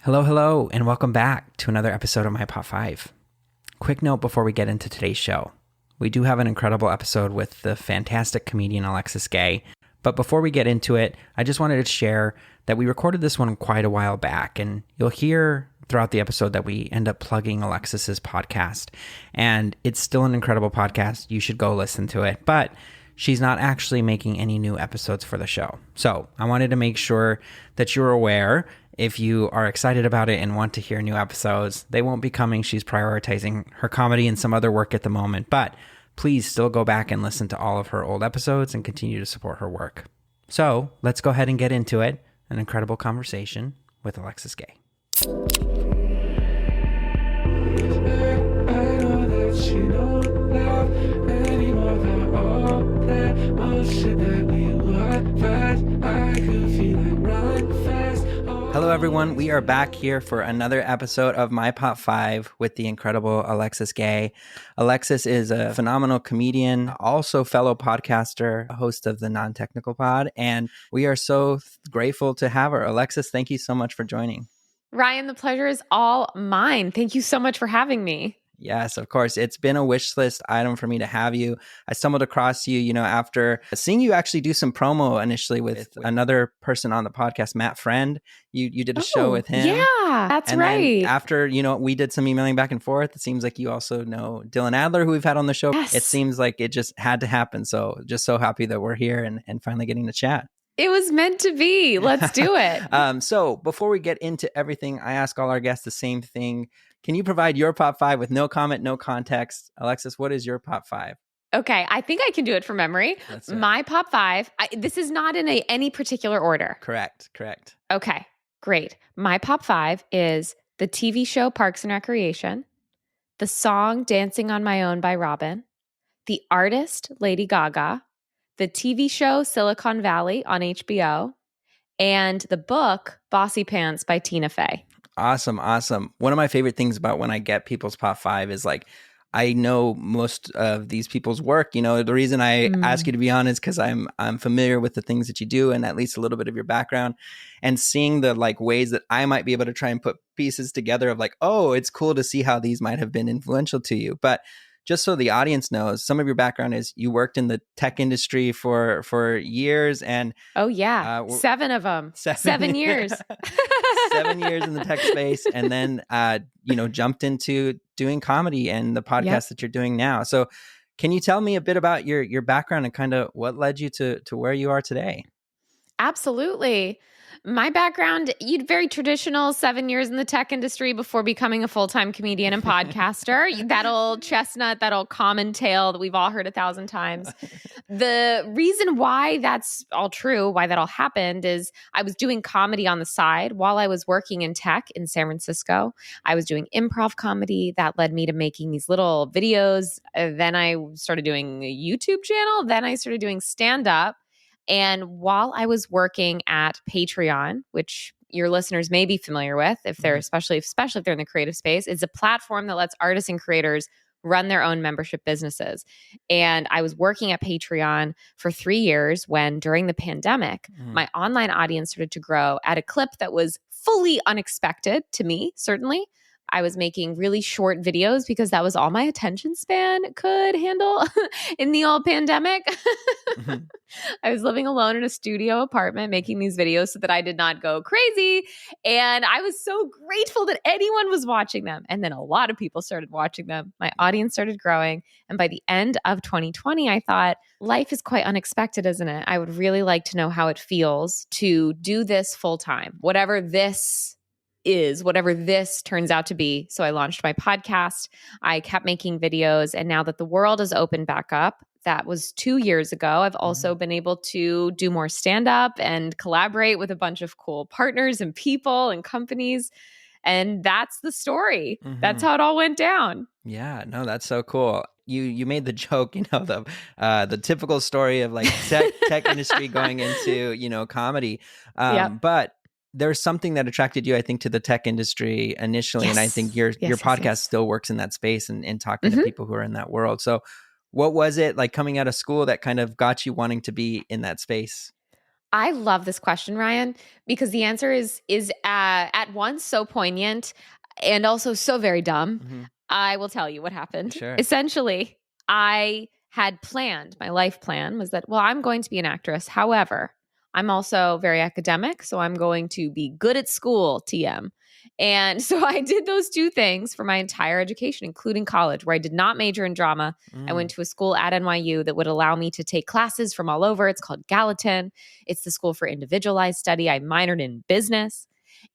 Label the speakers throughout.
Speaker 1: Hello, hello, and welcome back to another episode of My Pop 5. Quick note before we get into today's show. We do have an incredible episode with the fantastic comedian Alexis Gay, but before we get into it, I just wanted to share that we recorded this one quite a while back, and you'll hear throughout the episode that we end up plugging Alexis's podcast, and it's still an incredible podcast. You should go listen to it, but she's not actually making any new episodes for the show. So I wanted to make sure that you're aware. If you are excited about it and want to hear new episodes, they won't be coming. She's prioritizing her comedy and some other work at the moment, but please still go back and listen to all of her old episodes and continue to support her work. So let's go ahead and get into it. An incredible conversation with Alexis Gay. Hello, everyone. We are back here for another episode of My Pop 5 with the incredible Alexis Gay. Alexis is a phenomenal comedian, also fellow podcaster, host of the Non-Technical Pod, and we are so grateful to have her. Alexis, thank you so much for joining.
Speaker 2: Ryan, the pleasure is all mine. Thank you so much for having me.
Speaker 1: Yes, of course. It's been a wish list item for me to have you. I stumbled across you, after seeing you actually do some promo initially with another person on the podcast, Matt Friend. You did a show with him.
Speaker 2: Yeah, that's right.
Speaker 1: Then after, we did some emailing back and forth. It seems like you also know Dylan Adler, who we've had on the show.
Speaker 2: Yes.
Speaker 1: It seems like it just had to happen. So just so happy that we're here and finally getting to chat.
Speaker 2: It was meant to be. Let's do it.
Speaker 1: So before we get into everything, I ask all our guests the same thing. Can you provide your Pop 5 with no comment, no context? Alexis, what is your Pop 5?
Speaker 2: Okay, I think I can do it from memory. My Pop 5, this is not in any particular order.
Speaker 1: Correct.
Speaker 2: Okay, great. My Pop 5 is the TV show Parks and Recreation, the song Dancing on My Own by Robin, the artist Lady Gaga, the TV show Silicon Valley on HBO, and the book Bossypants by Tina Fey.
Speaker 1: Awesome. One of my favorite things about when I get people's Pop 5 is I know most of these people's work. The reason I ask you to be on is because I'm familiar with the things that you do and at least a little bit of your background, and seeing the ways that I might be able to try and put pieces together of it's cool to see how these might have been influential to you. But just so the audience knows, some of your background is you worked in the tech industry for years, and
Speaker 2: 7 of them, 7 years,
Speaker 1: 7 years in the tech space, and then jumped into doing comedy and the podcast that you're doing now. So, can you tell me a bit about your background and kind of what led you to where you are today?
Speaker 2: Absolutely. My background, very traditional 7 years in the tech industry before becoming a full-time comedian and podcaster. That old chestnut, that old common tale that we've all heard 1,000 times. The reason why that's all true, why that all happened, is I was doing comedy on the side while I was working in tech in San Francisco. I was doing improv comedy that led me to making these little videos. Then I started doing a YouTube channel. Then I started doing stand-up. And while I was working at Patreon, which your listeners may be familiar with, if they're especially if they're in the creative space, it's a platform that lets artists and creators run their own membership businesses. And I was working at Patreon for 3 years when, during the pandemic, my online audience started to grow at a clip that was fully unexpected to me, certainly. I was making really short videos because that was all my attention span could handle in the old pandemic. I was living alone in a studio apartment making these videos so that I did not go crazy. And I was so grateful that anyone was watching them. And then a lot of people started watching them. My audience started growing. And by the end of 2020, I thought, life is quite unexpected, isn't it? I would really like to know how it feels to do this full time, whatever this turns out to be. So I launched my podcast. I kept making videos. And now that the world has opened back up, that was 2 years ago, I've also been able to do more stand-up and collaborate with a bunch of cool partners and people and companies. And that's the story. That's how it all went down.
Speaker 1: Yeah, no, that's so cool. You made the joke, the typical story of tech industry going into, comedy. But there's something that attracted you, I think, to the tech industry initially. Yes. And I think your podcast still works in that space and talking to people who are in that world. So what was it like coming out of school that kind of got you wanting to be in that space?
Speaker 2: I love this question, Ryan, because the answer is at once so poignant and also so very dumb.
Speaker 1: Mm-hmm.
Speaker 2: I will tell you what happened.
Speaker 1: Sure.
Speaker 2: Essentially, I had planned, my life plan was that, well, I'm going to be an actress. However, I'm also very academic, so I'm going to be good at school, TM. And so I did those two things for my entire education, including college, where I did not major in drama. I went to a school at NYU that would allow me to take classes from all over. It's called Gallatin. It's the school for individualized study. I minored in business.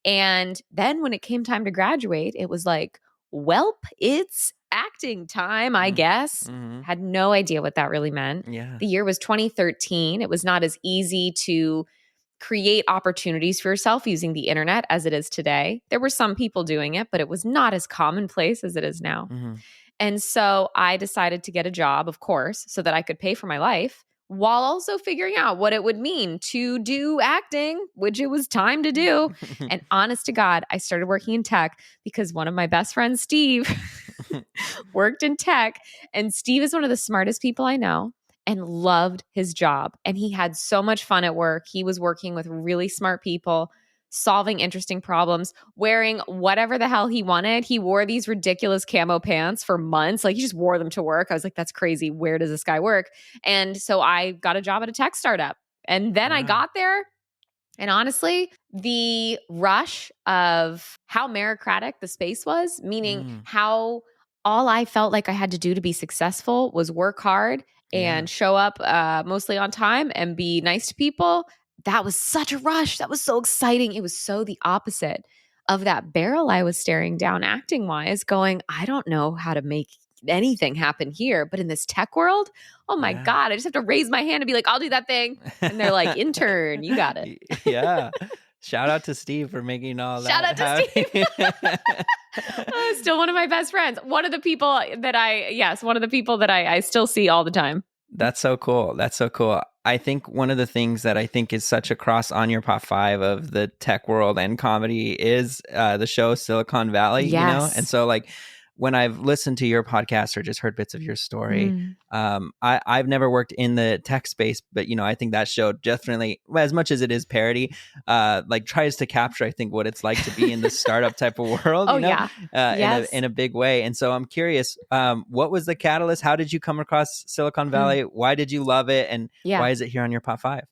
Speaker 2: And then when it came time to graduate, it was like, welp, it's acting time, I guess.
Speaker 1: Mm-hmm.
Speaker 2: Had no idea what that really meant.
Speaker 1: Yeah.
Speaker 2: The year was 2013. It was not as easy to create opportunities for yourself using the internet as it is today. There were some people doing it, but it was not as commonplace as it is now.
Speaker 1: Mm-hmm.
Speaker 2: And so I decided to get a job, of course, so that I could pay for my life while also figuring out what it would mean to do acting, which it was time to do. And honest to God, I started working in tech because one of my best friends, Steve, worked in tech. And Steve is one of the smartest people I know and loved his job. And he had so much fun at work. He was working with really smart people, solving interesting problems, wearing whatever the hell he wanted. He wore these ridiculous camo pants for months. Like he just wore them to work. I was like, that's crazy. Where does this guy work? And so I got a job at a tech startup. And then I got there. And honestly, the rush of how meritocratic the space was, meaning how all I felt like I had to do to be successful was work hard and show up mostly on time and be nice to people. That was such a rush. That was so exciting. It was so the opposite of that barrel I was staring down acting wise, going, I don't know how to make anything happen here. But in this tech world, oh my God, I just have to raise my hand and be like, I'll do that thing. And they're like, intern, you got it.
Speaker 1: Yeah. Shout out to Steve for making all that.
Speaker 2: Shout out to Steve. Still one of my best friends. One of the people that I still see all the time.
Speaker 1: That's so cool. That's so cool. I think one of the things that I think is such a cross on your pop five of the tech world and comedy is the show Silicon Valley, you know? And so like when I've listened to your podcast or just heard bits of your story, I've never worked in the tech space, but, you know, I think that show definitely, as much as it is parody, like tries to capture, I think, what it's like to be in the startup type of world, you know, in a big way. And so I'm curious, what was the catalyst? How did you come across Silicon Valley? Why did you love it? And why is it here on your Pop 5?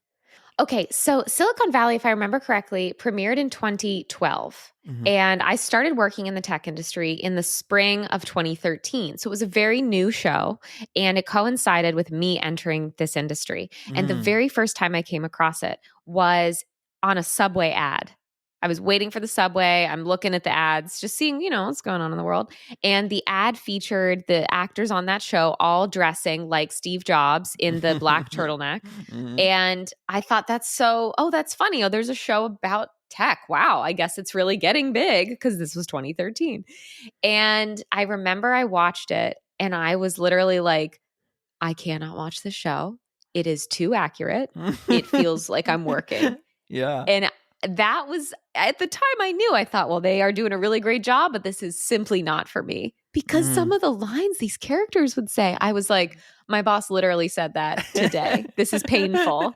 Speaker 2: Okay, so Silicon Valley, if I remember correctly, premiered in 2012. And I started working in the tech industry in the spring of 2013. So it was a very new show and it coincided with me entering this industry. And the very first time I came across it was on a Subway ad. I was waiting for the subway. I'm looking at the ads, just seeing, you know, what's going on in the world. And the ad featured the actors on that show all dressing like Steve Jobs in the black turtleneck. And I thought that's funny. Oh, there's a show about tech. Wow. I guess it's really getting big because this was 2013. And I remember I watched it and I was literally like, I cannot watch this show. It is too accurate. It feels like I'm working. And that was at the time I knew, I thought, well, they are doing a really great job, but this is simply not for me because some of the lines these characters would say, I was like, my boss literally said that today. This is painful.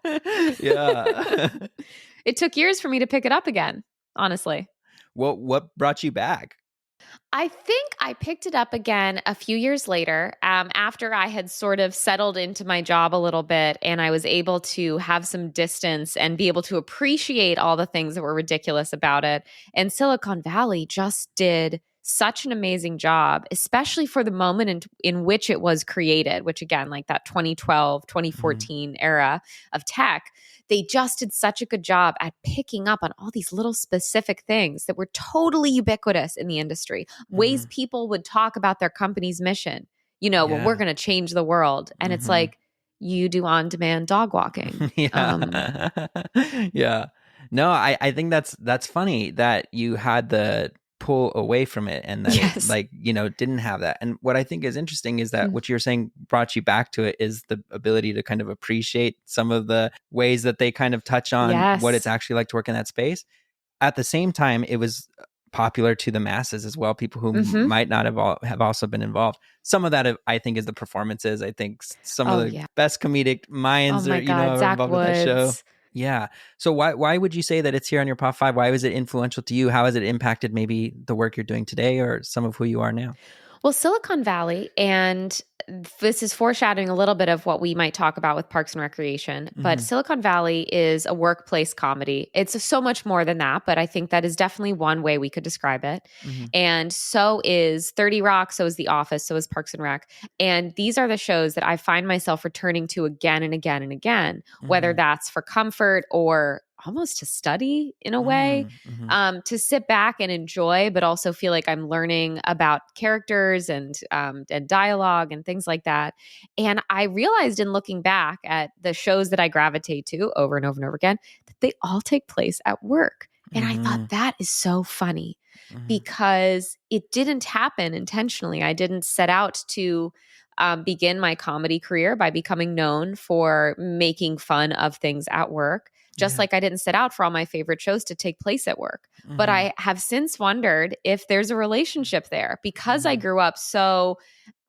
Speaker 2: It took years for me to pick it up again, honestly.
Speaker 1: What brought you back?
Speaker 2: I think I picked it up again a few years later after I had sort of settled into my job a little bit and I was able to have some distance and be able to appreciate all the things that were ridiculous about it. And Silicon Valley just did such an amazing job, especially for the moment in which it was created, which again, like that 2012, 2014 era of tech. They just did such a good job at picking up on all these little specific things that were totally ubiquitous in the industry, ways people would talk about their company's mission. You know, well, we're going to change the world. And it's like, you do on-demand dog walking.
Speaker 1: No, I think that's funny that you had the pull away from it and that it, like, you know, didn't have that. And what I think is interesting is that what you're saying brought you back to it is the ability to kind of appreciate some of the ways that they kind of touch on what it's actually like to work in that space. At the same time, it was popular to the masses as well, people who might not have also been involved. Some of that I think is the performances. I think some of the best comedic minds are, you know,
Speaker 2: Zach
Speaker 1: involved
Speaker 2: Woods.
Speaker 1: with that show. Yeah. So why would you say that it's here on your pop five? Why was it influential to you? How has it impacted maybe the work you're doing today or some of who you are now?
Speaker 2: Well, Silicon Valley, and this is foreshadowing a little bit of what we might talk about with Parks and Recreation, but
Speaker 1: Mm-hmm.
Speaker 2: Silicon Valley is a workplace comedy. It's so much more than that, but I think that is definitely one way we could describe it.
Speaker 1: Mm-hmm.
Speaker 2: And so is 30 Rock, so is The Office, so is Parks and Rec. And these are the shows that I find myself returning to again and again and again, whether that's for comfort or almost to study in a way, to sit back and enjoy, but also feel like I'm learning about characters and dialogue and things like that. And I realized in looking back at the shows that I gravitate to over and over and over again, that they all take place at work. And I thought that is so funny because it didn't happen intentionally. I didn't set out to begin my comedy career by becoming known for making fun of things at work. Just like I didn't set out for all my favorite shows to take place at work. But I have since wondered if there's a relationship there because I grew up so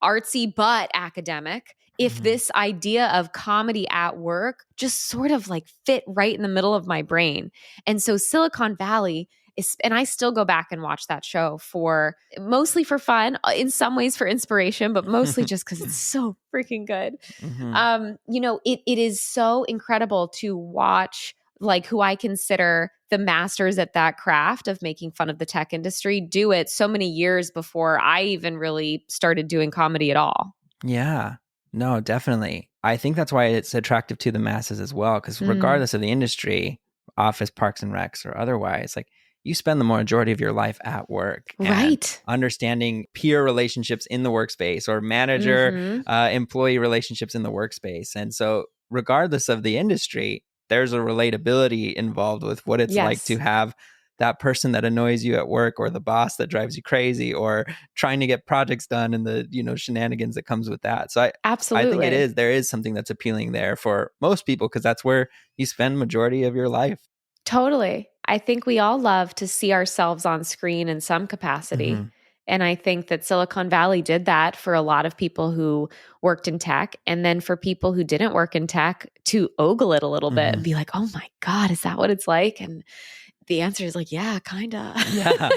Speaker 2: artsy but academic. If this idea of comedy at work just sort of like fit right in the middle of my brain. And so Silicon Valley is, and I still go back and watch that show for mostly for fun, in some ways for inspiration, but mostly just because it's so freaking good. It is so incredible to watch like who I consider the masters at that craft of making fun of the tech industry do it so many years before I even really started doing comedy at all.
Speaker 1: Yeah, no, definitely. I think that's why it's attractive to the masses as well, because regardless of the industry, office, parks and recs or otherwise, like you spend the majority of your life at work.
Speaker 2: Right.
Speaker 1: Understanding peer relationships in the workspace or manager, employee relationships in the workspace. And so regardless of the industry, there's a relatability involved with what it's like to have that person that annoys you at work or the boss that drives you crazy or trying to get projects done and the, shenanigans that comes with that. So I think there is something that's appealing there for most people because that's where you spend majority of your life.
Speaker 2: Totally. I think we all love to see ourselves on screen in some capacity. And I think that Silicon Valley did that for a lot of people who worked in tech. And then for people who didn't work in tech to ogle it a little bit and be like, oh my God, is that what it's like? And the answer is like, yeah, kind of.
Speaker 1: Yeah.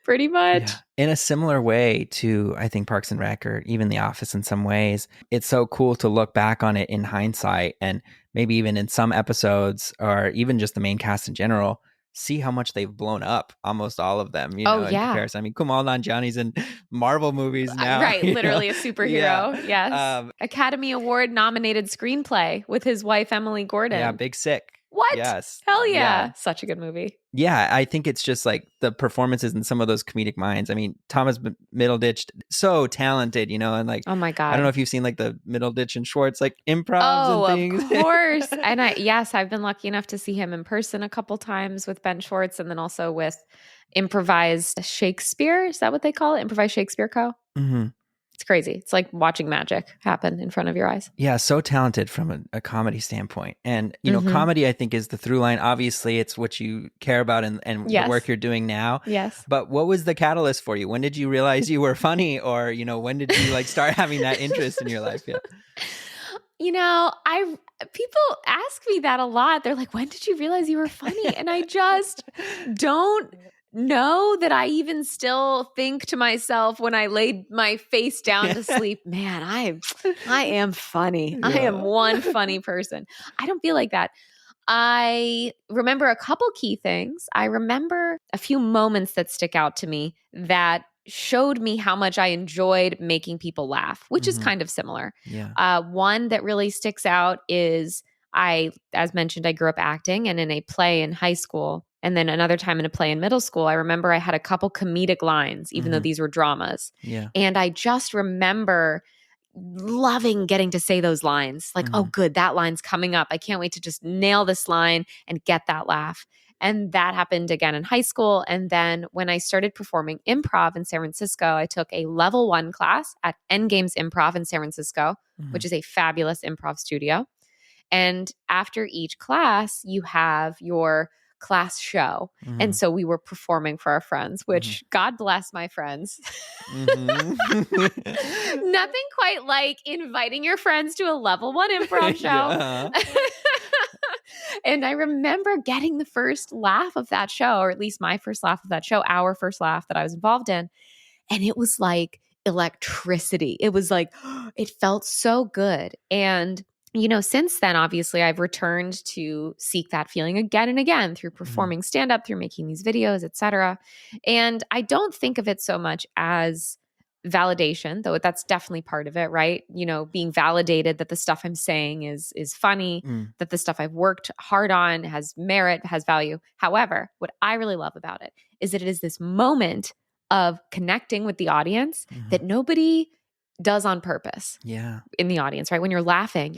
Speaker 2: Pretty much.
Speaker 1: Yeah. In a similar way to, I think, Parks and Rec or even The Office in some ways, it's so cool to look back on it in hindsight and maybe even in some episodes or even just the main cast in general, see how much they've blown up, almost all of them, in comparison. I mean, Kumail Nanjiani's in Marvel movies now.
Speaker 2: Right, literally a superhero. Yes. Academy Award nominated screenplay with his wife, Emily Gordon.
Speaker 1: Yeah, Big Sick.
Speaker 2: What?
Speaker 1: Yes.
Speaker 2: Hell yeah. Such a good movie.
Speaker 1: Yeah, I think it's just like the performances in some of those comedic minds. I mean, Thomas Middleditch, so talented, and like,
Speaker 2: oh my God.
Speaker 1: I don't know if you've seen like the Middleditch and Schwartz, like improvs and things.
Speaker 2: Of course. And I've been lucky enough to see him in person a couple times with Ben Schwartz and then also with Improvised Shakespeare. Is that what they call it? Improvised Shakespeare Co. It's crazy. It's like watching magic happen in front of your eyes.
Speaker 1: Yeah, so talented from a comedy standpoint. And, comedy, I think, is the through line. Obviously, it's what you care about and the work you're doing now.
Speaker 2: Yes.
Speaker 1: But what was the catalyst for you? When did you realize you were funny? Or, when did you like start having that interest in your life? Yeah.
Speaker 2: People ask me that a lot. They're like, when did you realize you were funny? And I just don't know that I even still think to myself when I laid my face down to sleep, man, I am funny. Yeah. I am one funny person. I don't feel like that. I remember a couple key things. I remember a few moments that stick out to me that showed me how much I enjoyed making people laugh, which is kind of similar.
Speaker 1: Yeah.
Speaker 2: One that really sticks out is as mentioned, I grew up acting and in a play in high school. And then another time in a play in middle school, I remember I had a couple comedic lines, even though these were dramas.
Speaker 1: Yeah.
Speaker 2: And I just remember loving getting to say those lines. Like, oh, good, that line's coming up. I can't wait to just nail this line and get that laugh. And that happened again in high school. And then when I started performing improv in San Francisco, I took a level 1 class at Endgames Improv in San Francisco, which is a fabulous improv studio. And after each class, you have your class show. And so we were performing for our friends, which God bless my friends. Nothing quite like inviting your friends to a level 1 improv show. And I remember getting the first laugh of that show, or at least my first laugh of that show, our first laugh that I was involved in. And it was like electricity. It was like, it felt so good. And, since then, obviously, I've returned to seek that feeling again and again through performing stand up, through making these videos, etc. And I don't think of it so much as validation, though that's definitely part of it, right? Being validated that the stuff I'm saying is funny, that the stuff I've worked hard on has merit, has value. However, what I really love about it is this moment of connecting with the audience that nobody does on purpose.
Speaker 1: Yeah.
Speaker 2: In the audience, right? When you're laughing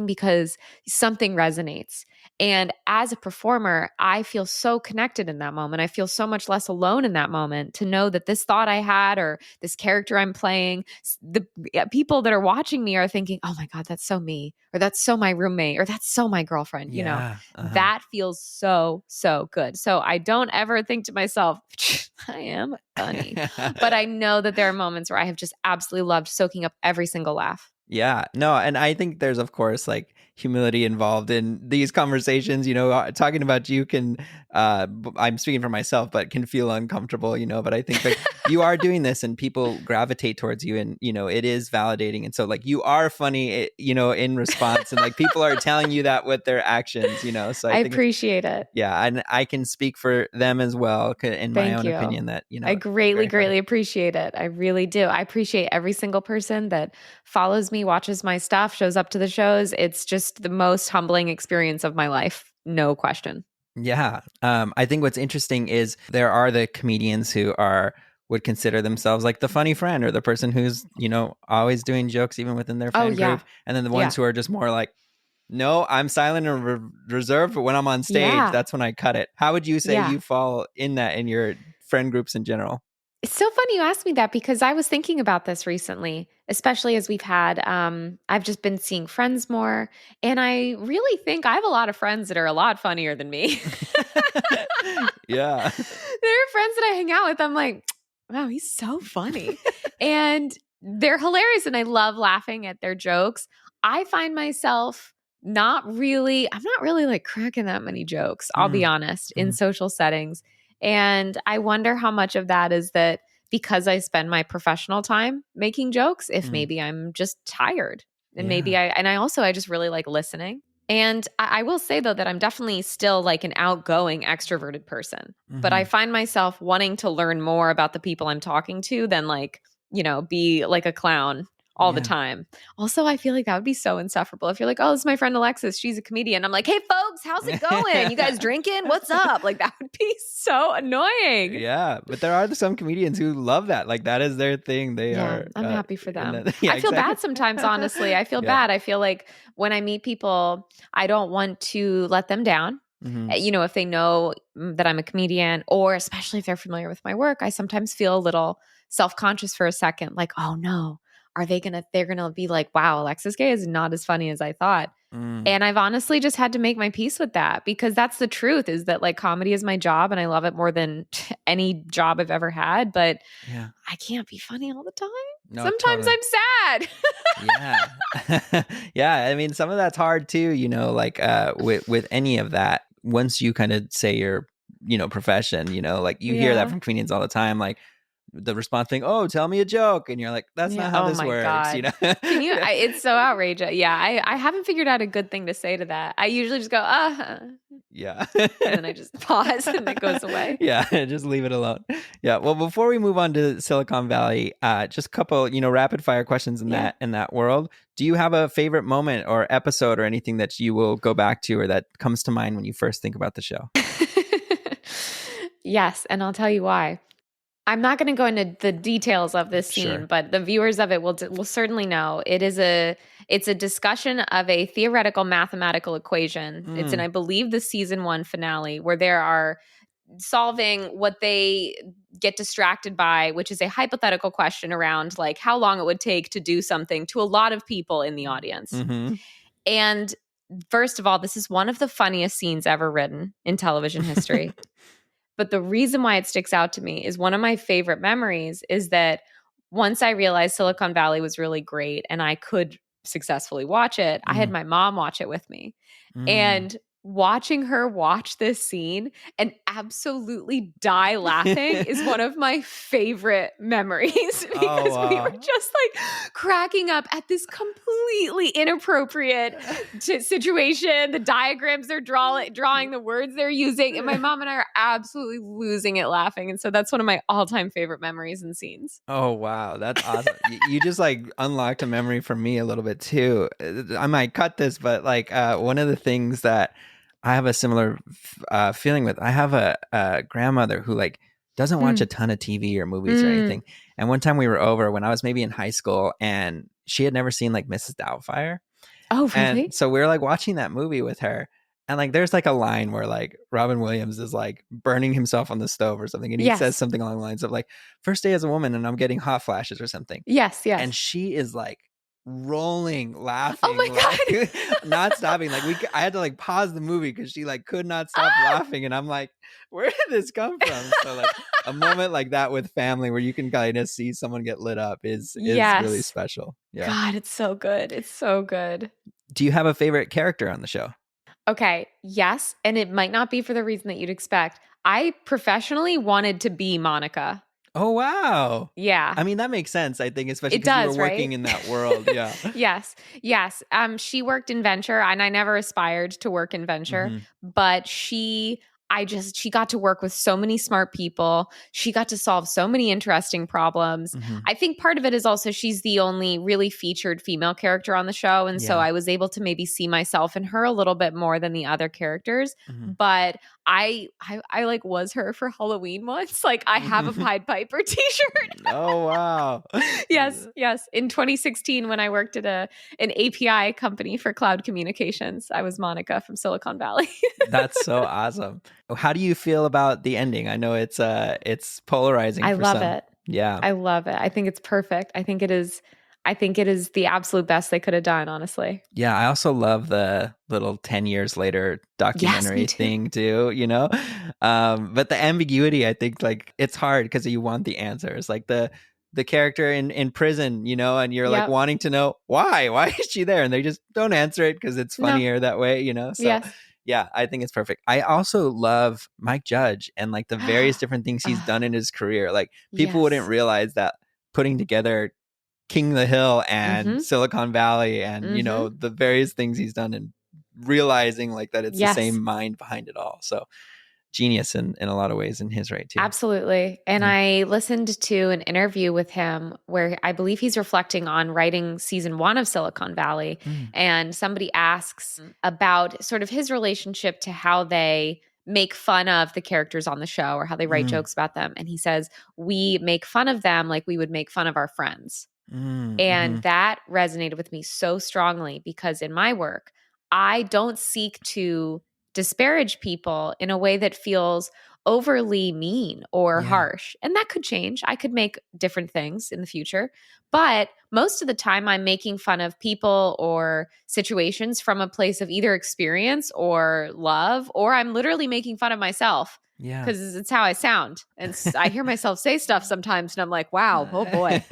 Speaker 2: because something resonates. And as a performer, I feel so connected in that moment. I feel so much less alone in that moment to know that this thought I had or this character I'm playing, the people that are watching me are thinking, oh my God, that's so me, or that's so my roommate, or that's so my girlfriend. That feels so, so good. So I don't ever think to myself, I am funny. But I know that there are moments where I have just absolutely loved soaking up every single laugh.
Speaker 1: Yeah, no, and I think there's, of course, like humility involved in these conversations. Talking about you can, I'm speaking for myself, but can feel uncomfortable, but I think like you are doing this and people gravitate towards you and, it is validating. And so like you are funny, in response and like people are telling you that with their actions, so
Speaker 2: I appreciate it.
Speaker 1: Yeah. And I can speak for them as well in my own opinion that,
Speaker 2: I greatly appreciate it. I really do. I appreciate every single person that follows me, watches my stuff, shows up to the shows. It's just the most humbling experience of my life. No question.
Speaker 1: Yeah. I think what's interesting is there are the comedians who would consider themselves like the funny friend or the person who's, always doing jokes even within their fan group. And then the ones who are just more like, no, I'm silent and reserved, but when I'm on stage, that's when I cut it. How would you say you fall in that in your friend groups in general?
Speaker 2: It's so funny you asked me that because I was thinking about this recently, especially as we've had, I've just been seeing friends more. And I really think I have a lot of friends that are a lot funnier than me.
Speaker 1: Yeah.
Speaker 2: There are friends that I hang out with. I'm like, wow, he's so funny. And they're hilarious. And I love laughing at their jokes. I find myself I'm not really like cracking that many jokes, I'll be honest, in social settings. And I wonder how much of that is that because I spend my professional time making jokes, if maybe I'm just tired and maybe I just really like listening. And I will say though that I'm definitely still like an outgoing extroverted person, but I find myself wanting to learn more about the people I'm talking to than like, be like a clown all the time. Also, I feel like that would be so insufferable. If you're like, oh, this is my friend Alexis, she's a comedian. I'm like, hey folks, how's it going? You guys drinking? What's up? Like that would be so annoying.
Speaker 1: Yeah. But there are some comedians who love that. Like that is their thing. They are.
Speaker 2: I'm happy for them. I feel bad sometimes, honestly. I feel bad. I feel like when I meet people, I don't want to let them down. If they know that I'm a comedian or especially if they're familiar with my work, I sometimes feel a little self-conscious for a second. Like, oh no. They're going to be like, wow, Alexis Gay is not as funny as I thought. And I've honestly just had to make my peace with that because that's the truth is that like comedy is my job and I love it more than any job I've ever had. But I can't be funny all the time. No, sometimes totally. I'm
Speaker 1: sad. Yeah. I mean, some of that's hard too, like with any of that. Once you kind of say your, profession, like you hear that from comedians all the time. Like, the response being, oh, tell me a joke. And you're like, that's not how this works.
Speaker 2: God. It's so outrageous. Yeah. I haven't figured out a good thing to say to that. I usually just go,
Speaker 1: yeah.
Speaker 2: And then I just pause and it goes away.
Speaker 1: Yeah. Just leave it alone. Yeah. Well, before we move on to Silicon Valley, just a couple, rapid fire questions in that world. Do you have a favorite moment or episode or anything that you will go back to or that comes to mind when you first think about the show?
Speaker 2: Yes. And I'll tell you why. I'm not going to go into the details of this scene, but the viewers of it will certainly know. It's a discussion of a theoretical mathematical equation. It's in, I believe, the season 1 finale where there are solving what they get distracted by, which is a hypothetical question around like how long it would take to do something to a lot of people in the audience. And first of all, this is one of the funniest scenes ever written in television history. But the reason why it sticks out to me is one of my favorite memories is that once I realized Silicon Valley was really great and I could successfully watch it, I had my mom watch it with me. And watching her watch this scene and absolutely die laughing is one of my favorite memories because we were just like cracking up at this completely inappropriate situation. The diagrams they're drawing, the words they're using, and my mom and I are absolutely losing it laughing. And so that's one of my all-time favorite memories and scenes.
Speaker 1: Oh, wow. That's awesome. You just like unlocked a memory for me a little bit too. I might cut this, but like one of the things that I have a similar feeling with, I have a grandmother who like doesn't watch a ton of TV or movies or anything. And one time we were over when I was maybe in high school and she had never seen like Mrs. Doubtfire.
Speaker 2: Oh, really?
Speaker 1: And so we were like watching that movie with her. And like there's like a line where like Robin Williams is like burning himself on the stove or something. And he says something along the lines of like, first day as a woman and I'm getting hot flashes or something.
Speaker 2: Yes.
Speaker 1: And she is like rolling laughing.
Speaker 2: Oh my God.
Speaker 1: Not stopping. Like I had to like pause the movie because she like could not stop laughing. And I'm like, where did this come from? So like a moment like that with family where you can kind of see someone get lit up is really special. Yeah.
Speaker 2: God, it's so good. It's so good.
Speaker 1: Do you have a favorite character on the show?
Speaker 2: Okay. Yes. And it might not be for the reason that you'd expect. I professionally wanted to be Monica.
Speaker 1: Oh, wow.
Speaker 2: Yeah.
Speaker 1: I mean, that makes sense, I think, especially because you were working in that world. Yeah.
Speaker 2: Yes. She worked in venture and I never aspired to work in venture, but she got to work with so many smart people. She got to solve so many interesting problems. I think part of it is also she's the only really featured female character on the show. And so I was able to maybe see myself in her a little bit more than the other characters. But I like was her for Halloween once. Like I have a Pied Piper t-shirt.
Speaker 1: Oh, wow.
Speaker 2: Yes. In 2016, when I worked at an API company for cloud communications, I was Monica from Silicon Valley.
Speaker 1: That's so awesome. How do you feel about the ending? I know it's polarizing.
Speaker 2: I love
Speaker 1: some.
Speaker 2: it.
Speaker 1: Yeah.
Speaker 2: I love it. I think it's perfect. I think it is the absolute best they could have done, honestly.
Speaker 1: Yeah. I also love the little 10 years later documentary thing too, you know? But the ambiguity, I think like it's hard because you want the answers. Like the character in prison, you know, and you're like wanting to know why is she there? And they just don't answer it because it's funnier that way, you know? So yeah, I think it's perfect. I also love Mike Judge and like the various different things he's done in his career. Like people wouldn't realize that putting together King of the Hill and Silicon Valley and, you know, the various things he's done and realizing like that it's the same mind behind it all. So genius in a lot of ways in his right too.
Speaker 2: Absolutely. And I listened to an interview with him where I believe he's reflecting on writing season 1 of Silicon Valley. And somebody asks about sort of his relationship to how they make fun of the characters on the show or how they write jokes about them. And he says, we make fun of them like we would make fun of our friends. And that resonated with me so strongly because in my work, I don't seek to disparage people in a way that feels overly mean or harsh. And that could change. I could make different things in the future. But most of the time, I'm making fun of people or situations from a place of either experience or love, or I'm literally making fun of myself. Yeah. Because it's how I sound. And I hear myself say stuff sometimes and I'm like, wow, oh boy.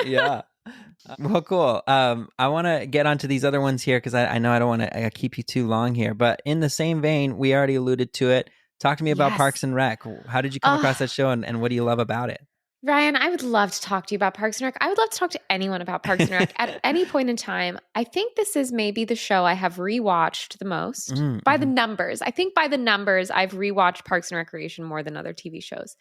Speaker 1: Yeah. Well, cool. I want to get onto these other ones here because I know I don't want to keep you too long here. But in the same vein, we already alluded to it. Talk to me about Parks and Rec. How did you come across that show and what do you love about it?
Speaker 2: Ryan, I would love to talk to you about Parks and Rec. I would love to talk to anyone about Parks and Rec at any point in time. I think this is maybe the show I have rewatched the most by the numbers. I think by the numbers, I've rewatched Parks and Recreation more than other TV shows.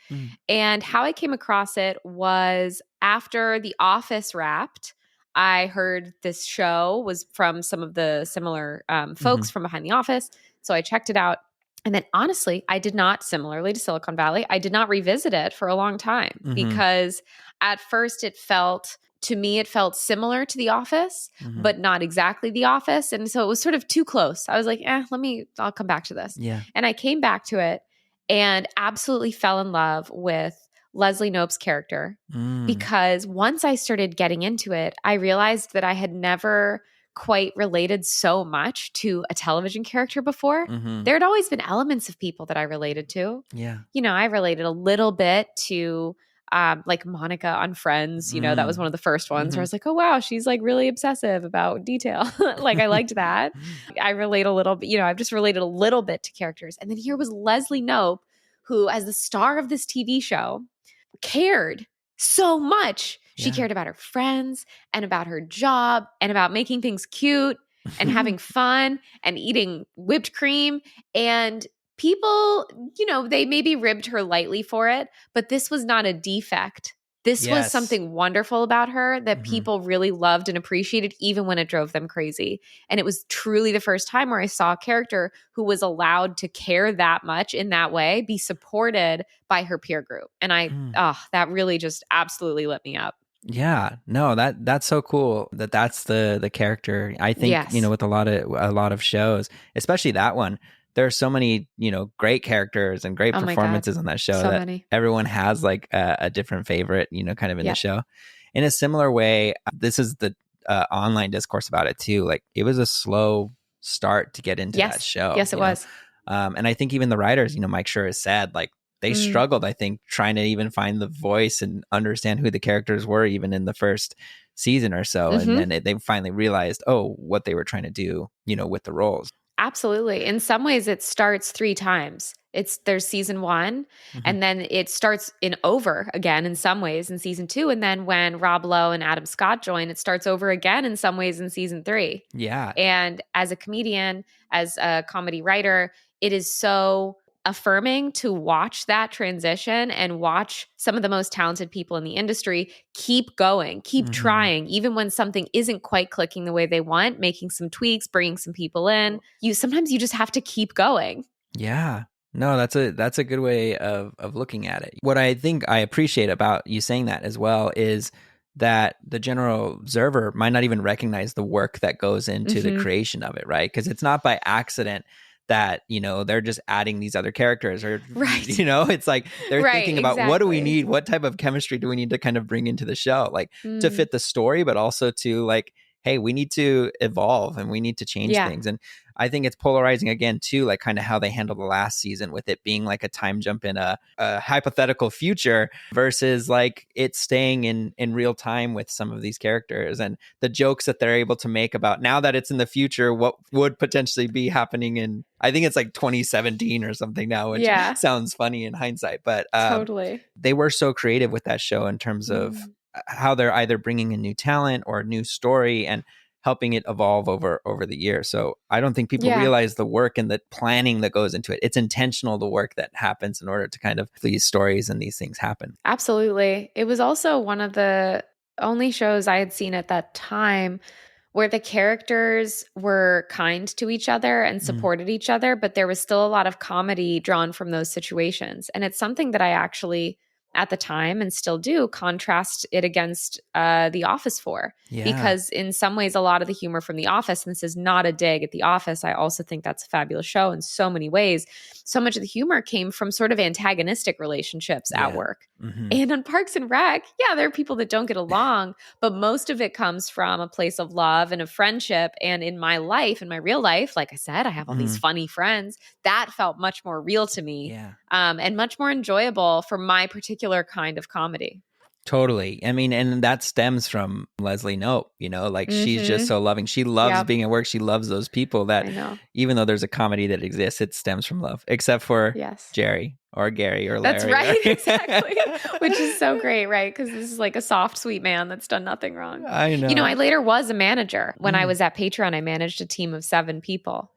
Speaker 2: And how I came across it was after The Office wrapped. I heard this show was from some of the similar folks from behind The Office. So I checked it out. And then honestly, I did not, similarly to Silicon Valley, I did not revisit it for a long time because at first it felt similar to The Office, but not exactly The Office. And so it was sort of too close. I was like, I'll come back to this. Yeah. And I came back to it and absolutely fell in love with Leslie Knope's character because once I started getting into it, I realized that I had never quite related so much to a television character before. There had always been elements of people that I related to. Yeah. You know, I related a little bit to like Monica on Friends, that was one of the first ones where I was like, oh, wow, she's like really obsessive about detail. Like I liked that. I relate a little bit, I've just related a little bit to characters. And then here was Leslie Knope, who as the star of this TV show cared so much. She cared about her friends and about her job and about making things cute and having fun and eating whipped cream. And people, they maybe ribbed her lightly for it, but this was not a defect. This was something wonderful about her that people really loved and appreciated, even when it drove them crazy. And it was truly the first time where I saw a character who was allowed to care that much in that way, be supported by her peer group. And that really just absolutely lit me up.
Speaker 1: Yeah, no, that's so cool that's the character. I think, with a lot of shows, especially that one, there are so many, great characters and great performances on that show that many. Everyone has like a different favorite, kind of in the show. In a similar way, this is the online discourse about it too. Like it was a slow start to get into that show.
Speaker 2: Yes, it was.
Speaker 1: And I think even the writers, Mike Schur has said like they struggled, I think, trying to even find the voice and understand who the characters were even in the first season or so. And then they finally realized, what they were trying to do, with the roles.
Speaker 2: Absolutely. In some ways, it starts 3 times. There's season 1, and then it starts over again in some ways in season 2. And then when Rob Lowe and Adam Scott join, it starts over again in some ways in season 3.
Speaker 1: Yeah.
Speaker 2: And as a comedian, as a comedy writer, it is so affirming to watch that transition and watch some of the most talented people in the industry keep going, keep trying, even when something isn't quite clicking the way they want, making some tweaks, bringing some people in. Sometimes you just have to keep going.
Speaker 1: Yeah. No, that's a good way of looking at it. What I think I appreciate about you saying that as well is that the general observer might not even recognize the work that goes into the creation of it, right? Because it's not by accident that, they're just adding these other characters or, it's like they're thinking about what do we need? What type of chemistry do we need to kind of bring into the show? Like to fit the story, but also to like, hey, we need to evolve and we need to change things. And I think it's polarizing again too, like kind of how they handled the last season with it being like a time jump in a hypothetical future versus like it staying in real time with some of these characters and the jokes that they're able to make about now that it's in the future, what would potentially be happening in, I think it's like 2017 or something now, which sounds funny in hindsight, but
Speaker 2: totally.
Speaker 1: They were so creative with that show in terms of how they're either bringing in new talent or a new story and helping it evolve over the years. So I don't think people realize the work and the planning that goes into it. It's intentional, the work that happens in order to kind of these stories and these things happen.
Speaker 2: Absolutely. It was also one of the only shows I had seen at that time where the characters were kind to each other and supported each other, but there was still a lot of comedy drawn from those situations. And it's something that I actually at the time and still do contrast it against The Office for. Because in some ways, a lot of the humor from The Office, and this is not a dig at The Office, I also think that's a fabulous show in so many ways. So much of the humor came from sort of antagonistic relationships at work. And on Parks and Rec, there are people that don't get along, but most of it comes from a place of love and of friendship. And in my life, in my real life, like I said, I have all these funny friends. That felt much more real to me and much more enjoyable for my particular kind of comedy.
Speaker 1: Totally. I mean, and that stems from Leslie Knope, like she's just so loving. She loves being at work. She loves those people that even though there's a comedy that exists, it stems from love, except for Jerry or Gary or Larry.
Speaker 2: That's right. Exactly. Which is so great, right? Because this is like a soft, sweet man that's done nothing wrong.
Speaker 1: I know.
Speaker 2: I later was a manager. When I was at Patreon, I managed a team of 7 people,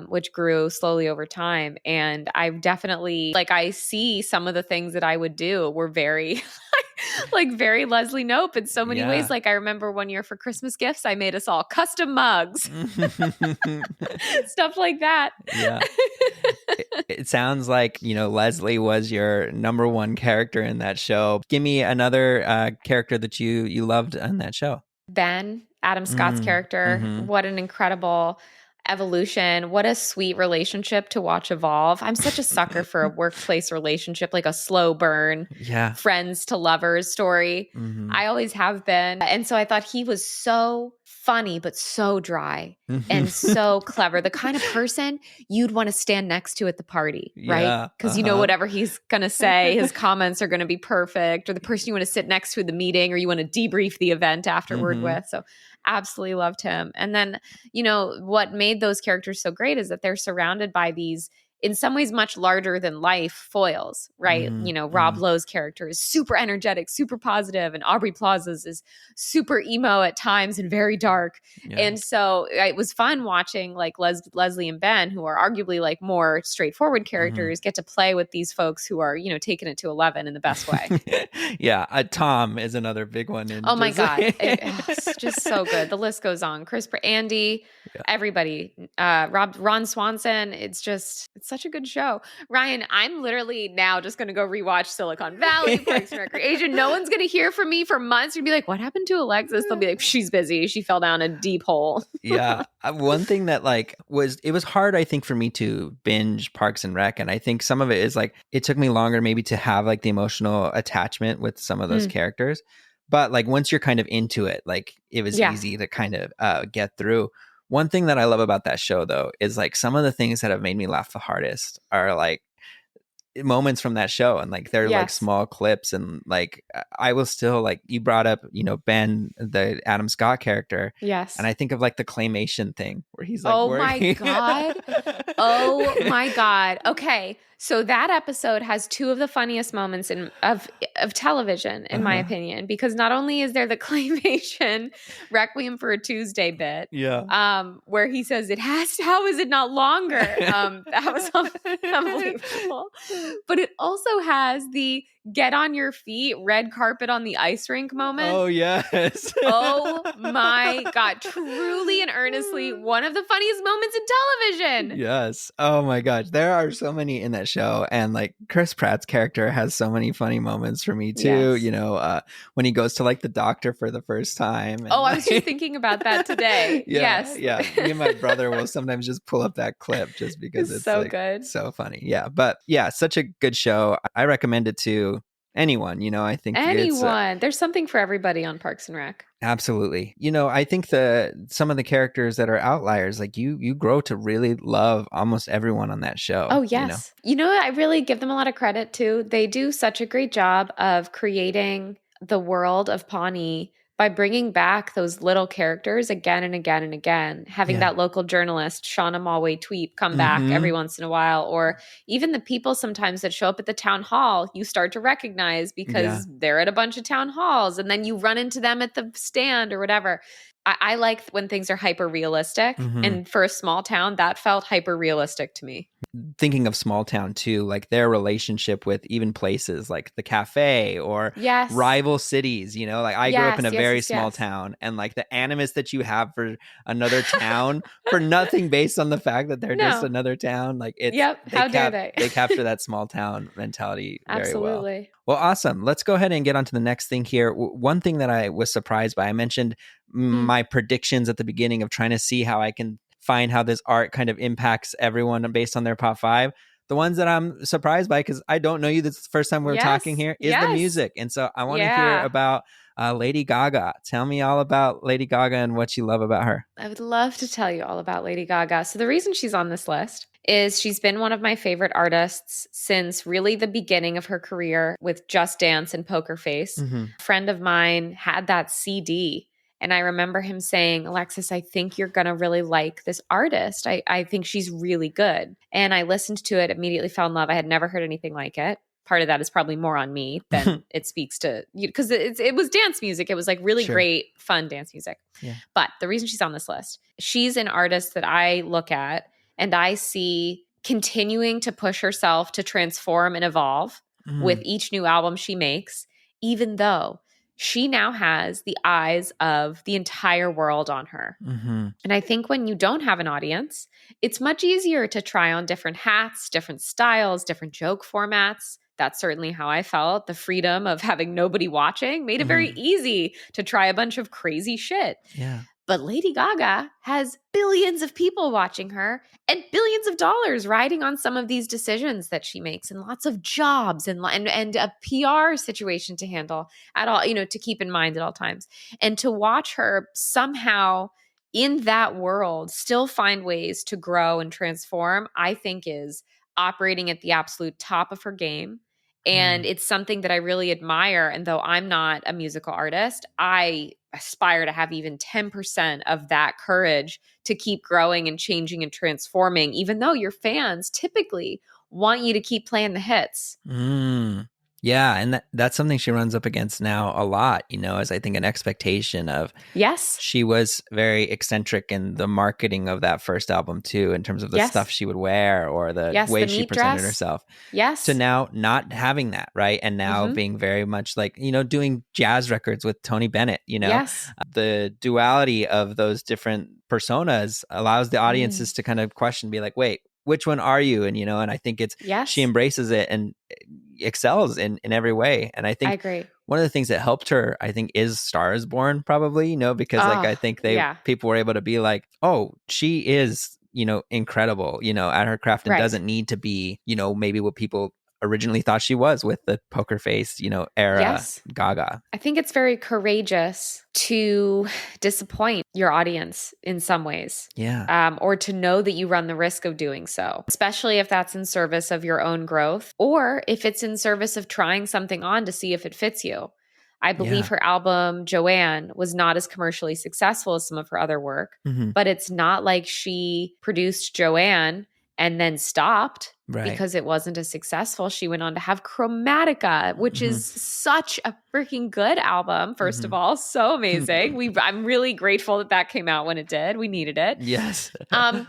Speaker 2: which grew slowly over time. And I definitely, I see some of the things that I would do were very... very Leslie Knope in so many ways. Like I remember one year for Christmas gifts, I made us all custom mugs, stuff like that.
Speaker 1: Yeah. It sounds like, Leslie was your number one character in that show. Give me another character that you loved in that show.
Speaker 2: Ben, Adam Scott's character. What an incredible evolution. What a sweet relationship to watch evolve. I'm such a sucker for a workplace relationship, like a slow burn, friends to lovers story. I always have been. And so I thought he was so funny, but so dry and so clever. The kind of person you'd want to stand next to at the party, right?
Speaker 1: Yeah.
Speaker 2: Because you know whatever he's going to say, his comments are going to be perfect, or the person you want to sit next to at the meeting, or you want to debrief the event afterward with. So absolutely loved him. And then, you know, what made those characters so great is that they're surrounded by these, in some ways, much larger than life foils, right? You know, Rob Lowe's character is super energetic, super positive, and Aubrey Plaza's is super emo at times and very dark.
Speaker 1: Yeah.
Speaker 2: And so it was fun watching like Leslie and Ben, who are arguably like more straightforward characters, get to play with these folks who are, you know, taking it to 11 in the best way.
Speaker 1: Yeah. Tom is another big one.
Speaker 2: Oh my God. It's just so good. The list goes on. Andy, everybody, Ron Swanson. It's such a good show. Ryan, I'm literally now just going to go rewatch Silicon Valley, Parks and Recreation. No one's going to hear from me for months. You'll be like, what happened to Alexis? They'll be like, she's busy. She fell down a deep hole.
Speaker 1: Yeah. One thing that like it was hard, I think, for me to binge Parks and Rec. And I think some of it is like, it took me longer maybe to have like the emotional attachment with some of those characters. But like once you're kind of into it, like it was easy to kind of get through. One thing that I love about that show, though, is like some of the things that have made me laugh the hardest are like moments from that show, and like they're like small clips, and like I will still like, you brought up, you know, Ben, the Adam Scott character, and I think of like the claymation thing where he's like,
Speaker 2: oh my god, okay, so that episode has two of the funniest moments of television, in my opinion, because not only is there the claymation Requiem for a Tuesday bit, where he says how is it not longer? That was unbelievable. But it also has the get on your feet, red carpet on the ice rink moment.
Speaker 1: Oh, yes.
Speaker 2: Oh my God. Truly and earnestly one of the funniest moments in television.
Speaker 1: Yes. Oh my gosh. There are so many in that show. And like Chris Pratt's character has so many funny moments for me too. You know, when he goes to like the doctor for the first time. And,
Speaker 2: I was just thinking about that today. Yes.
Speaker 1: Yeah. Me and my brother will sometimes just pull up that clip just because it's
Speaker 2: so
Speaker 1: like,
Speaker 2: good.
Speaker 1: So funny. Yeah. But yeah, such a good show. I recommend it to anyone, you know. I think
Speaker 2: anyone. There's something for everybody on Parks and Rec.
Speaker 1: Absolutely. You know, I think some of the characters that are outliers, like you grow to really love almost everyone on that show.
Speaker 2: Oh, yes. You know, I really give them a lot of credit too. They do such a great job of creating the world of Pawnee by bringing back those little characters again and again and again, having that local journalist, Shauna Malway Tweep, come back every once in a while, or even the people sometimes that show up at the town hall, you start to recognize because they're at a bunch of town halls, and then you run into them at the stand or whatever. I like when things are hyper realistic, and for a small town, that felt hyper realistic to me.
Speaker 1: Thinking of small town too, like their relationship with even places like the cafe or rival cities, you know, like I grew up in a very small town, and like the animus that you have for another town for nothing based on the fact that they're just another town. Like it's,
Speaker 2: how dare they?
Speaker 1: They capture that small town mentality very well.
Speaker 2: Absolutely.
Speaker 1: Well, awesome. Let's go ahead and get on to the next thing here. One thing that I was surprised by, I mentioned my predictions at the beginning of trying to see how I can find how this art kind of impacts everyone based on their pop 5. The ones that I'm surprised by, because I don't know you, this is the first time we're talking here, is the music. And so I want to hear about Lady Gaga. Tell me all about Lady Gaga and what you love about her.
Speaker 2: I would love to tell you all about Lady Gaga. So the reason she's on this list is she's been one of my favorite artists since really the beginning of her career with Just Dance and Poker Face. A friend of mine had that CD, and I remember him saying, Alexis, I think you're going to really like this artist. I think she's really good. And I listened to it, immediately fell in love. I had never heard anything like it. Part of that is probably more on me than it speaks to you, because it was dance music. It was like really great, fun dance music. Yeah. But the reason she's on this list, she's an artist that I look at and I see continuing to push herself to transform and evolve with each new album she makes, even though she now has the eyes of the entire world on her. And I think when you don't have an audience, it's much easier to try on different hats, different styles, different joke formats. That's certainly how I felt. The freedom of having nobody watching made it very easy to try a bunch of crazy shit.
Speaker 1: Yeah.
Speaker 2: But Lady Gaga has billions of people watching her and billions of dollars riding on some of these decisions that she makes, and lots of jobs and a PR situation to handle at all, to keep in mind at all times. And to watch her somehow in that world still find ways to grow and transform, I think is operating at the absolute top of her game. And it's something that I really admire. And though I'm not a musical artist, I aspire to have even 10% of that courage to keep growing and changing and transforming, even though your fans typically want you to keep playing the hits.
Speaker 1: Yeah, and that's something she runs up against now a lot, as I think an expectation of.
Speaker 2: Yes.
Speaker 1: She was very eccentric in the marketing of that first album too, in terms of the stuff she would wear or the way she presented herself.
Speaker 2: Yes.
Speaker 1: To now not having that, right? And now being very much like, doing jazz records with Tony Bennett,
Speaker 2: Yes.
Speaker 1: The duality of those different personas allows the audiences to kind of question, be like, wait, which one are you? And, and I think she embraces it and excels in every way. And I think
Speaker 2: I agree.
Speaker 1: One of the things that helped her, I think, is Star is Born, probably, because I think people were able to be like, oh, she is, incredible, at her craft and doesn't need to be, maybe what people originally thought she was with the poker face, era Gaga.
Speaker 2: I think it's very courageous to disappoint your audience in some ways.
Speaker 1: Yeah.
Speaker 2: Or to know that you run the risk of doing so, especially if that's in service of your own growth or if it's in service of trying something on to see if it fits you. I believe her album, Joanne, was not as commercially successful as some of her other work, but it's not like she produced Joanne and then stopped because it wasn't as successful. She went on to have Chromatica, which is such a freaking good album, first of all. So amazing. I'm really grateful that came out when it did. We needed it.
Speaker 1: Yes.
Speaker 2: And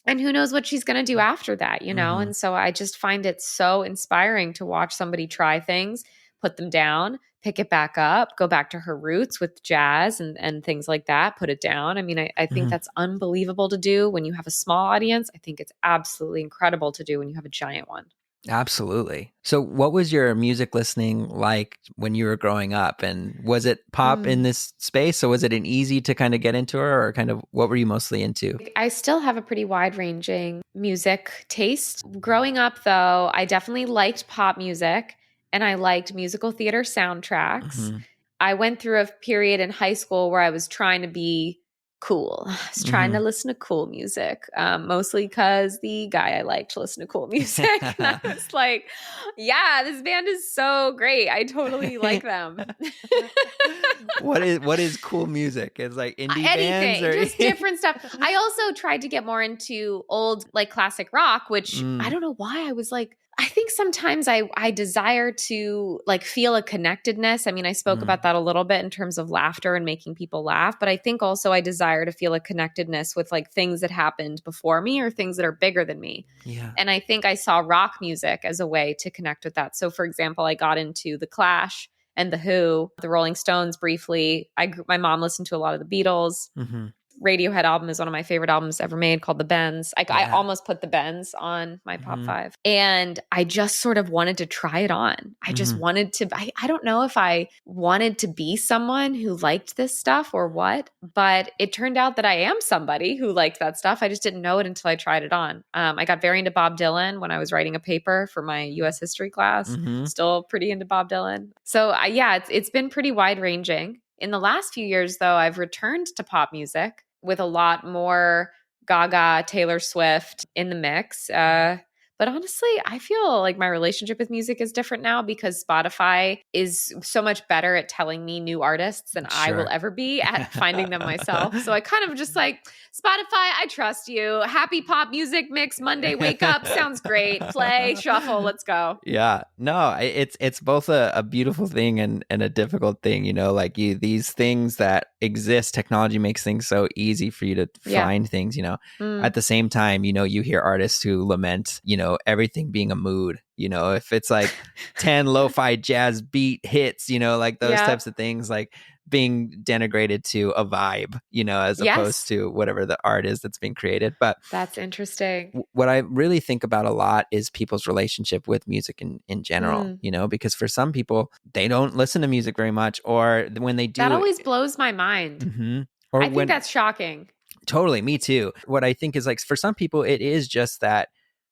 Speaker 2: who knows what she's going to do after that, And so I just find it so inspiring to watch somebody try things, put them down, pick it back up, go back to her roots with jazz and things like that, put it down. I mean, I think that's unbelievable to do when you have a small audience. I think it's absolutely incredible to do when you have a giant one.
Speaker 1: Absolutely. So what was your music listening like when you were growing up? And was it pop in this space? So was it an easy to kind of get into her, or kind of what were you mostly into?
Speaker 2: I still have a pretty wide-ranging music taste. Growing up, though, I definitely liked pop music. And I liked musical theater soundtracks. I went through a period in high school where I was trying to be cool. I was trying to listen to cool music, mostly because the guy I liked listened to cool music. And I was like, yeah, this band is so great. I totally like them.
Speaker 1: What is cool music? It's like indie
Speaker 2: anything,
Speaker 1: bands? Or
Speaker 2: just different stuff. I also tried to get more into old, like classic rock, which I don't know why I was like, I think sometimes I desire to like feel a connectedness. I mean, I spoke about that a little bit in terms of laughter and making people laugh, but I think also I desire to feel a connectedness with like things that happened before me or things that are bigger than me.
Speaker 1: Yeah.
Speaker 2: And I think I saw rock music as a way to connect with that. So for example, I got into The Clash and The Who, the Rolling Stones briefly. My mom listened to a lot of the Beatles. Radiohead album is one of my favorite albums ever made, called The Bends. I almost put The Bends on my pop five. And I just sort of wanted to try it on. I just wanted to, I don't know if I wanted to be someone who liked this stuff or what, but it turned out that I am somebody who liked that stuff. I just didn't know it until I tried it on. I got very into Bob Dylan when I was writing a paper for my US history class. Still pretty into Bob Dylan. So it's been pretty wide ranging. In the last few years, though, I've returned to pop music with a lot more Gaga, Taylor Swift in the mix. But honestly, I feel like my relationship with music is different now because Spotify is so much better at telling me new artists than I will ever be at finding them myself. So I kind of just like, Spotify, I trust you. Happy pop music mix, Monday wake up. Sounds great. Play, shuffle, let's go.
Speaker 1: Yeah. No, it's both a beautiful thing and a difficult thing, these things that exist, technology makes things so easy for you to find things, At the same time, you hear artists who lament, everything being a mood, if it's like 10 lo-fi jazz beat hits, like those types of things, like being denigrated to a vibe, as opposed to whatever the art is that's being created. But
Speaker 2: that's interesting.
Speaker 1: What I really think about a lot is people's relationship with music in general, because for some people, they don't listen to music very much, or when they do,
Speaker 2: that always blows my mind.
Speaker 1: Or
Speaker 2: I think that's shocking.
Speaker 1: Totally, me too. What I think is like for some people, it is just that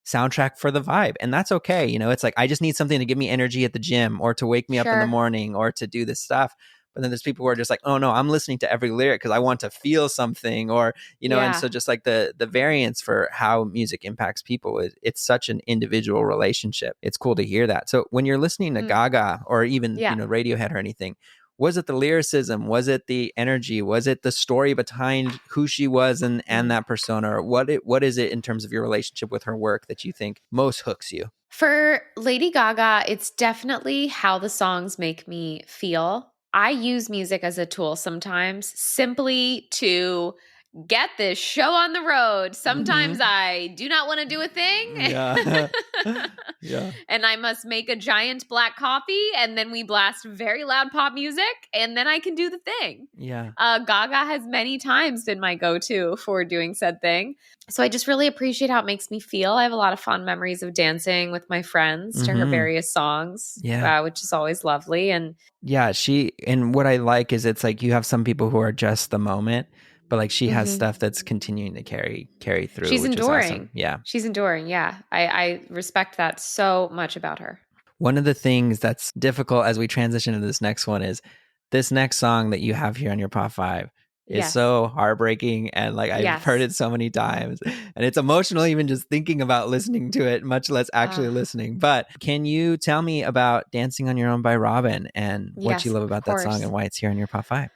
Speaker 1: soundtrack for the vibe, and that's okay. It's like I just need something to give me energy at the gym, or to wake me up in the morning, or to do this stuff. But then there's people who are just like, oh no, I'm listening to every lyric because I want to feel something, or and so just like the variance for how music impacts people, it's such an individual relationship. It's cool to hear that. So when you're listening to Gaga or even Radiohead or anything, was it the lyricism? Was it the energy? Was it the story behind who she was and that persona? Or what is it in terms of your relationship with her work that you think most hooks you?
Speaker 2: For Lady Gaga, it's definitely how the songs make me feel. I use music as a tool sometimes simply to get this show on the road. Sometimes I do not want to do a thing.
Speaker 1: Yeah.
Speaker 2: And I must make a giant black coffee, and then we blast very loud pop music, and then I can do the thing.
Speaker 1: Yeah.
Speaker 2: Gaga has many times been my go-to for doing said thing. So I just really appreciate how it makes me feel. I have a lot of fond memories of dancing with my friends to her various songs, which is always lovely. And
Speaker 1: and what I like is it's like you have some people who are just the moment, but like she has stuff that's continuing to carry through.
Speaker 2: She's enduring.
Speaker 1: Awesome. Yeah.
Speaker 2: She's enduring. Yeah. I respect that so much about her.
Speaker 1: One of the things that's difficult as we transition to this next one is this next song that you have here on your Pop 5 is so heartbreaking. And like I've heard it so many times, and it's emotional even just thinking about listening to it, much less actually listening. But can you tell me about Dancing on Your Own by Robyn and what you love about that song and why it's here on your Pop 5?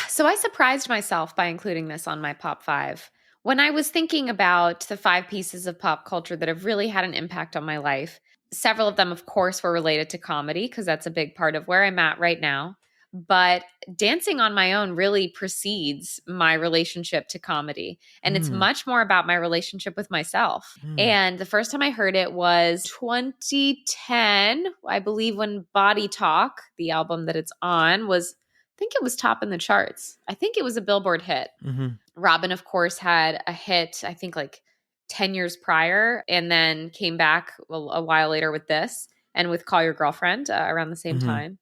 Speaker 2: So I surprised myself by including this on my Pop 5. When I was thinking about the 5 pieces of pop culture that have really had an impact on my life, several of them, of course, were related to comedy because that's a big part of where I'm at right now. But Dancing on My Own really precedes my relationship to comedy. And it's much more about my relationship with myself. And the first time I heard it was 2010, I believe, when Body Talk, the album that it's on, I think it was top in the charts. I think it was a Billboard hit. Robyn, of course, had a hit, I think like 10 years prior, and then came back a while later with this and with Call Your Girlfriend around the same time.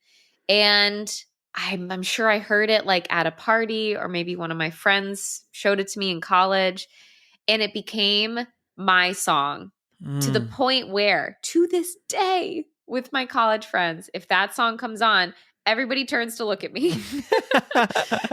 Speaker 2: And I'm sure I heard it like at a party, or maybe one of my friends showed it to me in college, and it became my song to the point where to this day with my college friends, if that song comes on, everybody turns to look at me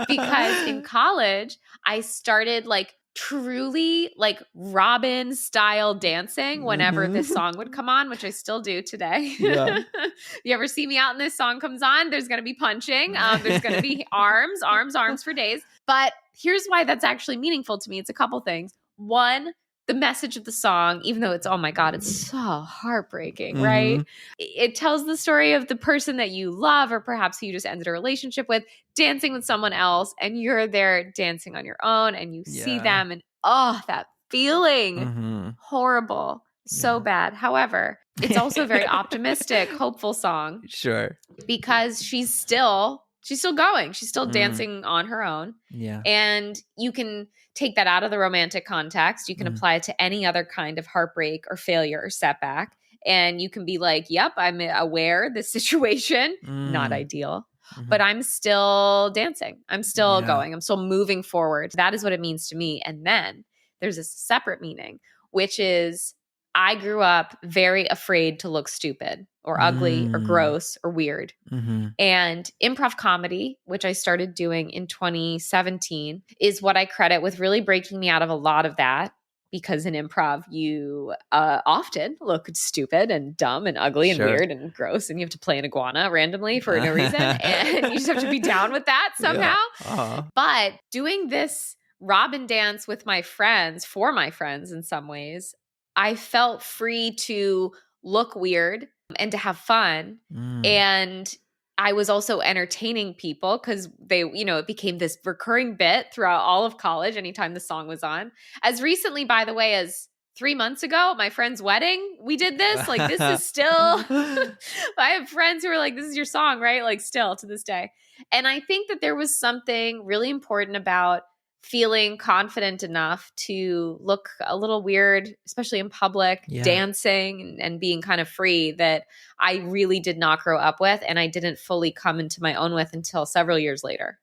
Speaker 2: because in college, I started like truly like Robyn style dancing whenever this song would come on, which I still do today. You ever see me out and this song comes on, there's going to be punching. There's going to be arms for days. But here's why that's actually meaningful to me. It's a couple things. One, the message of the song, even though it's, oh my God, it's so heartbreaking, right? It tells the story of the person that you love, or perhaps who you just ended a relationship with, dancing with someone else, and you're there dancing on your own, and you see them, and that feeling, horrible, so bad. However, it's also a very optimistic, hopeful song.
Speaker 1: Sure.
Speaker 2: Because she's still going. She's still dancing on her own.
Speaker 1: Yeah.
Speaker 2: And you can take that out of the romantic context. You can apply it to any other kind of heartbreak or failure or setback. And you can be like, yep, I'm aware this situation, not ideal, but I'm still dancing. I'm still going. I'm still moving forward. That is what it means to me. And then there's a separate meaning, which is I grew up very afraid to look stupid or ugly or gross or weird. And improv comedy, which I started doing in 2017, is what I credit with really breaking me out of a lot of that. Because in improv, you often look stupid and dumb and ugly and weird and gross, and you have to play an iguana randomly for no reason. And you just have to be down with that somehow. But doing this Robyn dance with my friends, for my friends in some ways, I felt free to look weird and to have fun. And I was also entertaining people because they, it became this recurring bit throughout all of college anytime the song was on. As recently, by the way, as 3 months ago at my friend's wedding, we did this. Like, this is still, I have friends who are like, this is your song, right? Like, still to this day. And I think that there was something really important about feeling confident enough to look a little weird, especially in public, dancing and being kind of free, that I really did not grow up with, and I didn't fully come into my own with until several years later.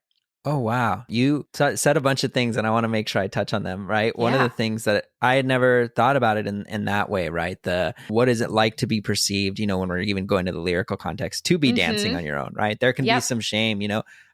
Speaker 1: Oh, wow. You said a bunch of things and I want to make sure I touch on them, right? One of the
Speaker 2: Yeah.
Speaker 1: things that I had never thought about it in that way, right? What is it like to be perceived, when we're even going to the lyrical context, to be dancing on your own, right? There can be
Speaker 2: Yep.
Speaker 1: some shame,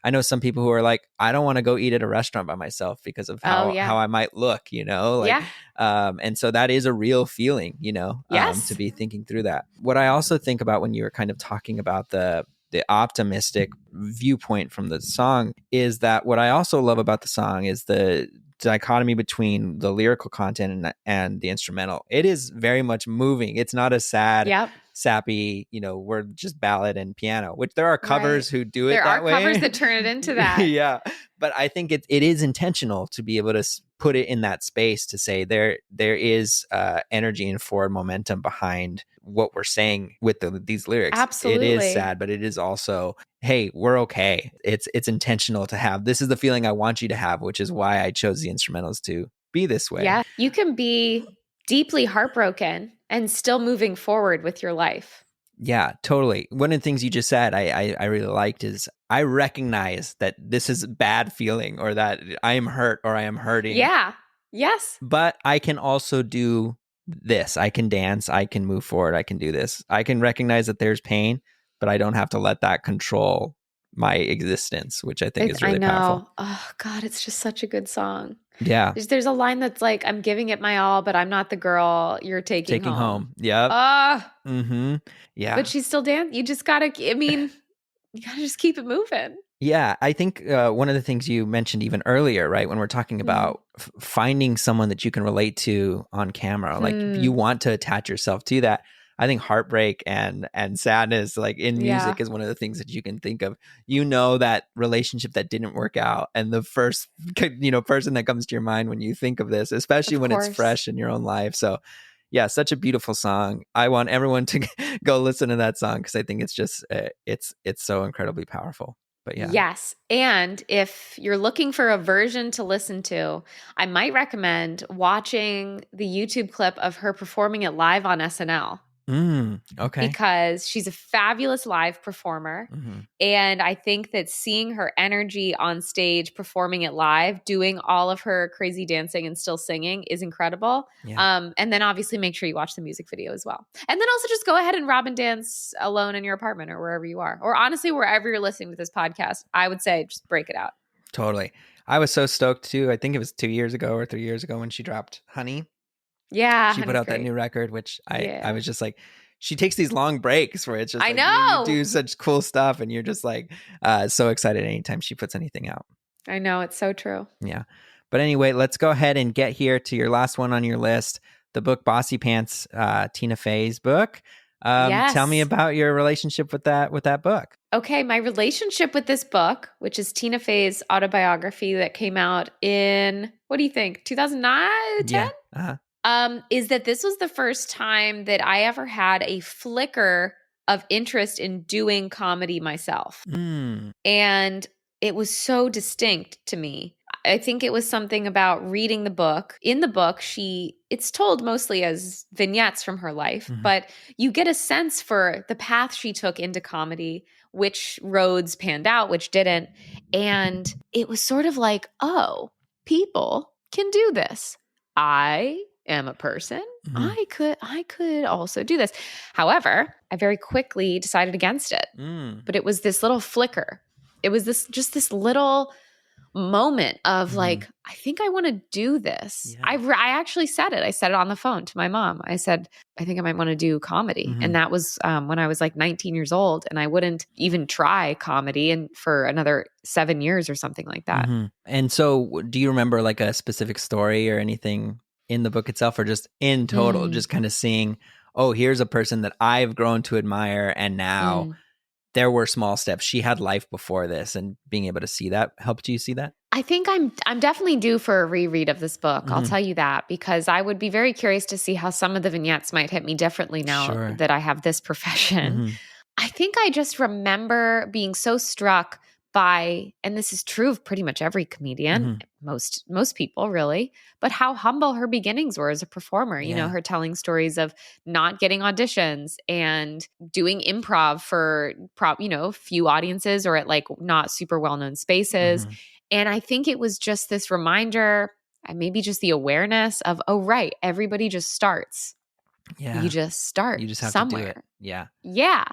Speaker 1: I know some people who are like, I don't want to go eat at a restaurant by myself because of
Speaker 2: Oh,
Speaker 1: how
Speaker 2: yeah.
Speaker 1: I might look, like,
Speaker 2: Yeah.
Speaker 1: and so that is a real feeling,
Speaker 2: Yes.
Speaker 1: to be thinking through that. What I also think about when you were kind of talking about the optimistic viewpoint from the song is that what I also love about the song is the dichotomy between the lyrical content and the instrumental. It is very much moving. It's not a sad,
Speaker 2: Yep.
Speaker 1: sappy, we're just ballad and piano, which there are covers who do it
Speaker 2: there
Speaker 1: that
Speaker 2: are
Speaker 1: way.
Speaker 2: covers that turn it into that.
Speaker 1: Yeah. But I think it is intentional to be able to put it in that space to say there is energy and forward momentum behind what we're saying with these lyrics.
Speaker 2: Absolutely.
Speaker 1: It is sad, but it is also, hey, we're okay. It's intentional to have. This is the feeling I want you to have, which is why I chose the instrumentals to be this way.
Speaker 2: Yeah. You can be deeply heartbroken and still moving forward with your life.
Speaker 1: Yeah, totally. One of the things you just said I really liked is I recognize that this is a bad feeling or that I am hurt or I am hurting.
Speaker 2: Yeah. Yes.
Speaker 1: But I can also do this. I can dance. I can move forward. I can do this. I can recognize that there's pain, but I don't have to let that control my existence, which I think is really powerful.
Speaker 2: Oh, God, it's just such a good song.
Speaker 1: Yeah.
Speaker 2: There's a line that's like, I'm giving it my all, but I'm not the girl you're taking home.
Speaker 1: Yep.
Speaker 2: Mm-hmm.
Speaker 1: Yeah.
Speaker 2: But she's still dancing. You just gotta, you gotta just keep it moving.
Speaker 1: Yeah, I think one of the things you mentioned even earlier, right, when we're talking about finding someone that you can relate to on camera, like you want to attach yourself to that. I think heartbreak and sadness, like in music, is one of the things that you can think of. That relationship that didn't work out, and the first person that comes to your mind when you think of this, especially when it's fresh in your own life. So, yeah, such a beautiful song. I want everyone to go listen to that song because I think it's just it's so incredibly powerful. But yeah.
Speaker 2: Yes. And if you're looking for a version to listen to, I might recommend watching the YouTube clip of her performing it live on SNL.
Speaker 1: Okay.
Speaker 2: Because she's a fabulous live performer.
Speaker 1: Mm-hmm. And
Speaker 2: I think that seeing her energy on stage, performing it live, doing all of her crazy dancing and still singing is incredible.
Speaker 1: Yeah.
Speaker 2: And then obviously make sure you watch the music video as well. And then also just go ahead and rob and dance alone in your apartment or wherever you are. Or honestly, wherever you're listening to this podcast, I would say just break it out.
Speaker 1: Totally. I was so stoked too. I think it was 2 years ago or 3 years ago when she dropped Honey.
Speaker 2: Yeah.
Speaker 1: She put out that new record, which I was just like, she takes these long breaks where it's just like you do such cool stuff and you're just like so excited anytime she puts anything out.
Speaker 2: I know, it's so true.
Speaker 1: Yeah. But anyway, let's go ahead and get here to your last one on your list, the book Bossypants, Tina Fey's book.
Speaker 2: Yes.
Speaker 1: Tell me about your relationship with that book.
Speaker 2: Okay, my relationship with this book, which is Tina Fey's autobiography that came out in, what do you think, 2009, 10?
Speaker 1: Yeah. Uh-huh.
Speaker 2: Is that this was the first time that I ever had a flicker of interest in doing comedy myself. And it was so distinct to me. I think it was something about reading the book. In the book, it's told mostly as vignettes from her life, but you get a sense for the path she took into comedy, which roads panned out, which didn't. And it was sort of like, oh, people can do this. I am a person. I could also do this. However, I very quickly decided against it. But it was this little flicker. It was this little moment of like, I think I want to do this. Yeah. I actually said it. I said it on the phone to my mom. I said, I think I might want to do comedy. And that was when I was like 19 years old, and I wouldn't even try comedy for another 7 years or something like that.
Speaker 1: And so do you remember like a specific story or anything in the book itself, or just in total, just kind of seeing, oh, here's a person that I've grown to admire, and now there were small steps. She had life before this, and being able to see that helped you see that?
Speaker 2: I think I'm definitely due for a reread of this book. I'll tell you that, because I would be very curious to see how some of the vignettes might hit me differently now that I have this profession. I think I just remember being so struck by, and this is true of pretty much every comedian, most people really, but how humble her beginnings were as a performer. You know, her telling stories of not getting auditions and doing improv for few audiences or at like not super well-known spaces. And I think it was just this reminder, and maybe just the awareness of, oh, right, everybody just starts.
Speaker 1: Yeah.
Speaker 2: You just start
Speaker 1: You just have
Speaker 2: somewhere.
Speaker 1: to do it. Yeah.
Speaker 2: Yeah.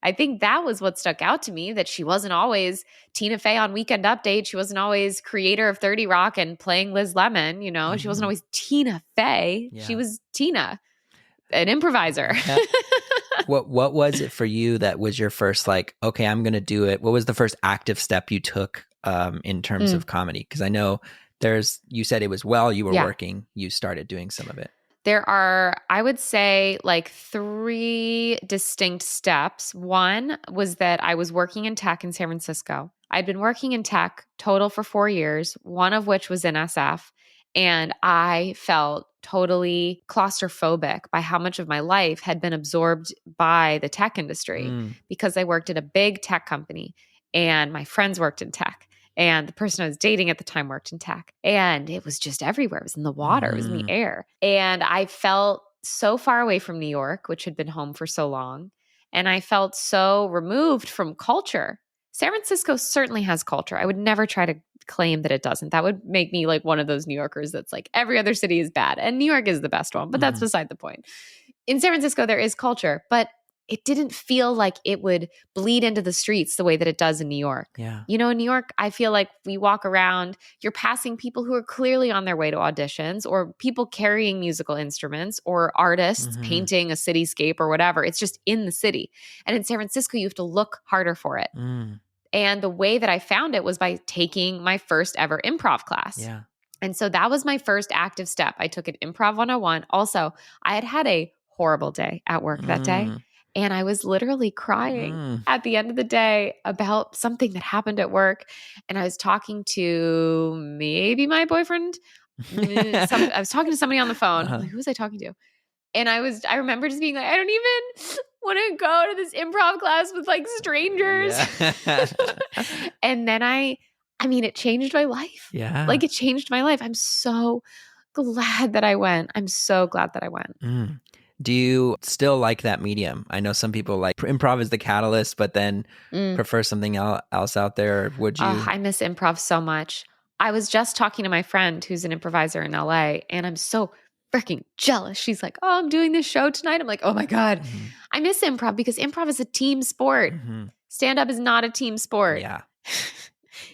Speaker 2: I think that was what stuck out to me, that she wasn't always Tina Fey on Weekend Update. She wasn't always creator of 30 Rock and playing Liz Lemon. You know, she wasn't always Tina Fey.
Speaker 1: Yeah.
Speaker 2: She was Tina, an improviser.
Speaker 1: Yeah. What was it for you that was your first, like, okay, I'm going to do it? What was the first active step you took in terms of comedy? Because I know you said it was while you were working, you started doing some of it.
Speaker 2: There are, I would say, like 3 distinct steps. One was that I was working in tech in San Francisco. I'd been working in tech total for 4 years, one of which was in SF. And I felt totally claustrophobic by how much of my life had been absorbed by the tech industry because I worked at a big tech company and my friends worked in tech. And the person I was dating at the time worked in tech. And it was just everywhere. It was in the water. It was in the air. And I felt so far away from New York, which had been home for so long. And I felt so removed from culture. San Francisco certainly has culture. I would never try to claim that it doesn't. That would make me like one of those New Yorkers that's like, every other city is bad. And New York is the best one, but that's beside the point. In San Francisco, there is culture, but it didn't feel like it would bleed into the streets the way that it does in New York.
Speaker 1: Yeah.
Speaker 2: You know, in New York, I feel like we walk around, you're passing people who are clearly on their way to auditions, or people carrying musical instruments, or artists painting a cityscape or whatever. It's just in the city. And in San Francisco, you have to look harder for it. And the way that I found it was by taking my first ever improv class.
Speaker 1: Yeah.
Speaker 2: And so that was my first active step. I took an improv 101. Also, I had a horrible day at work that day. And I was literally crying at the end of the day about something that happened at work. And I was talking to maybe my boyfriend. I was talking to somebody on the phone. Like, who was I talking to? And I remember just being like, I don't even want to go to this improv class with like strangers. Yeah. And then it changed my life.
Speaker 1: Yeah.
Speaker 2: Like, it changed my life. I'm so glad that I went. I'm so glad that I went.
Speaker 1: Do you still like that medium? I know some people like improv is the catalyst, but then prefer something else out there. Would you?
Speaker 2: I miss improv so much. I was just talking to my friend who's an improviser in LA, and I'm so freaking jealous. She's like, oh, I'm doing this show tonight. I'm like, oh my God. I miss improv because improv is a team sport. Stand-up is not a team sport.
Speaker 1: Yeah.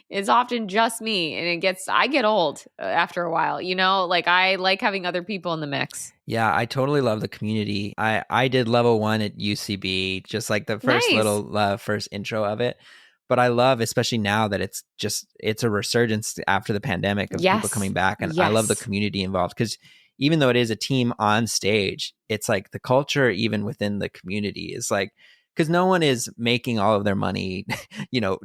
Speaker 2: It's often just me, and I get old after a while, you know, like I like having other people in the mix.
Speaker 1: Yeah, I totally love the community. I did level 1 at UCB, just like the first first intro of it. But I love, especially now that it's a resurgence after the pandemic of people coming back. And I love the community involved because even though it is a team on stage, it's like the culture even within the community is like, because no one is making all of their money,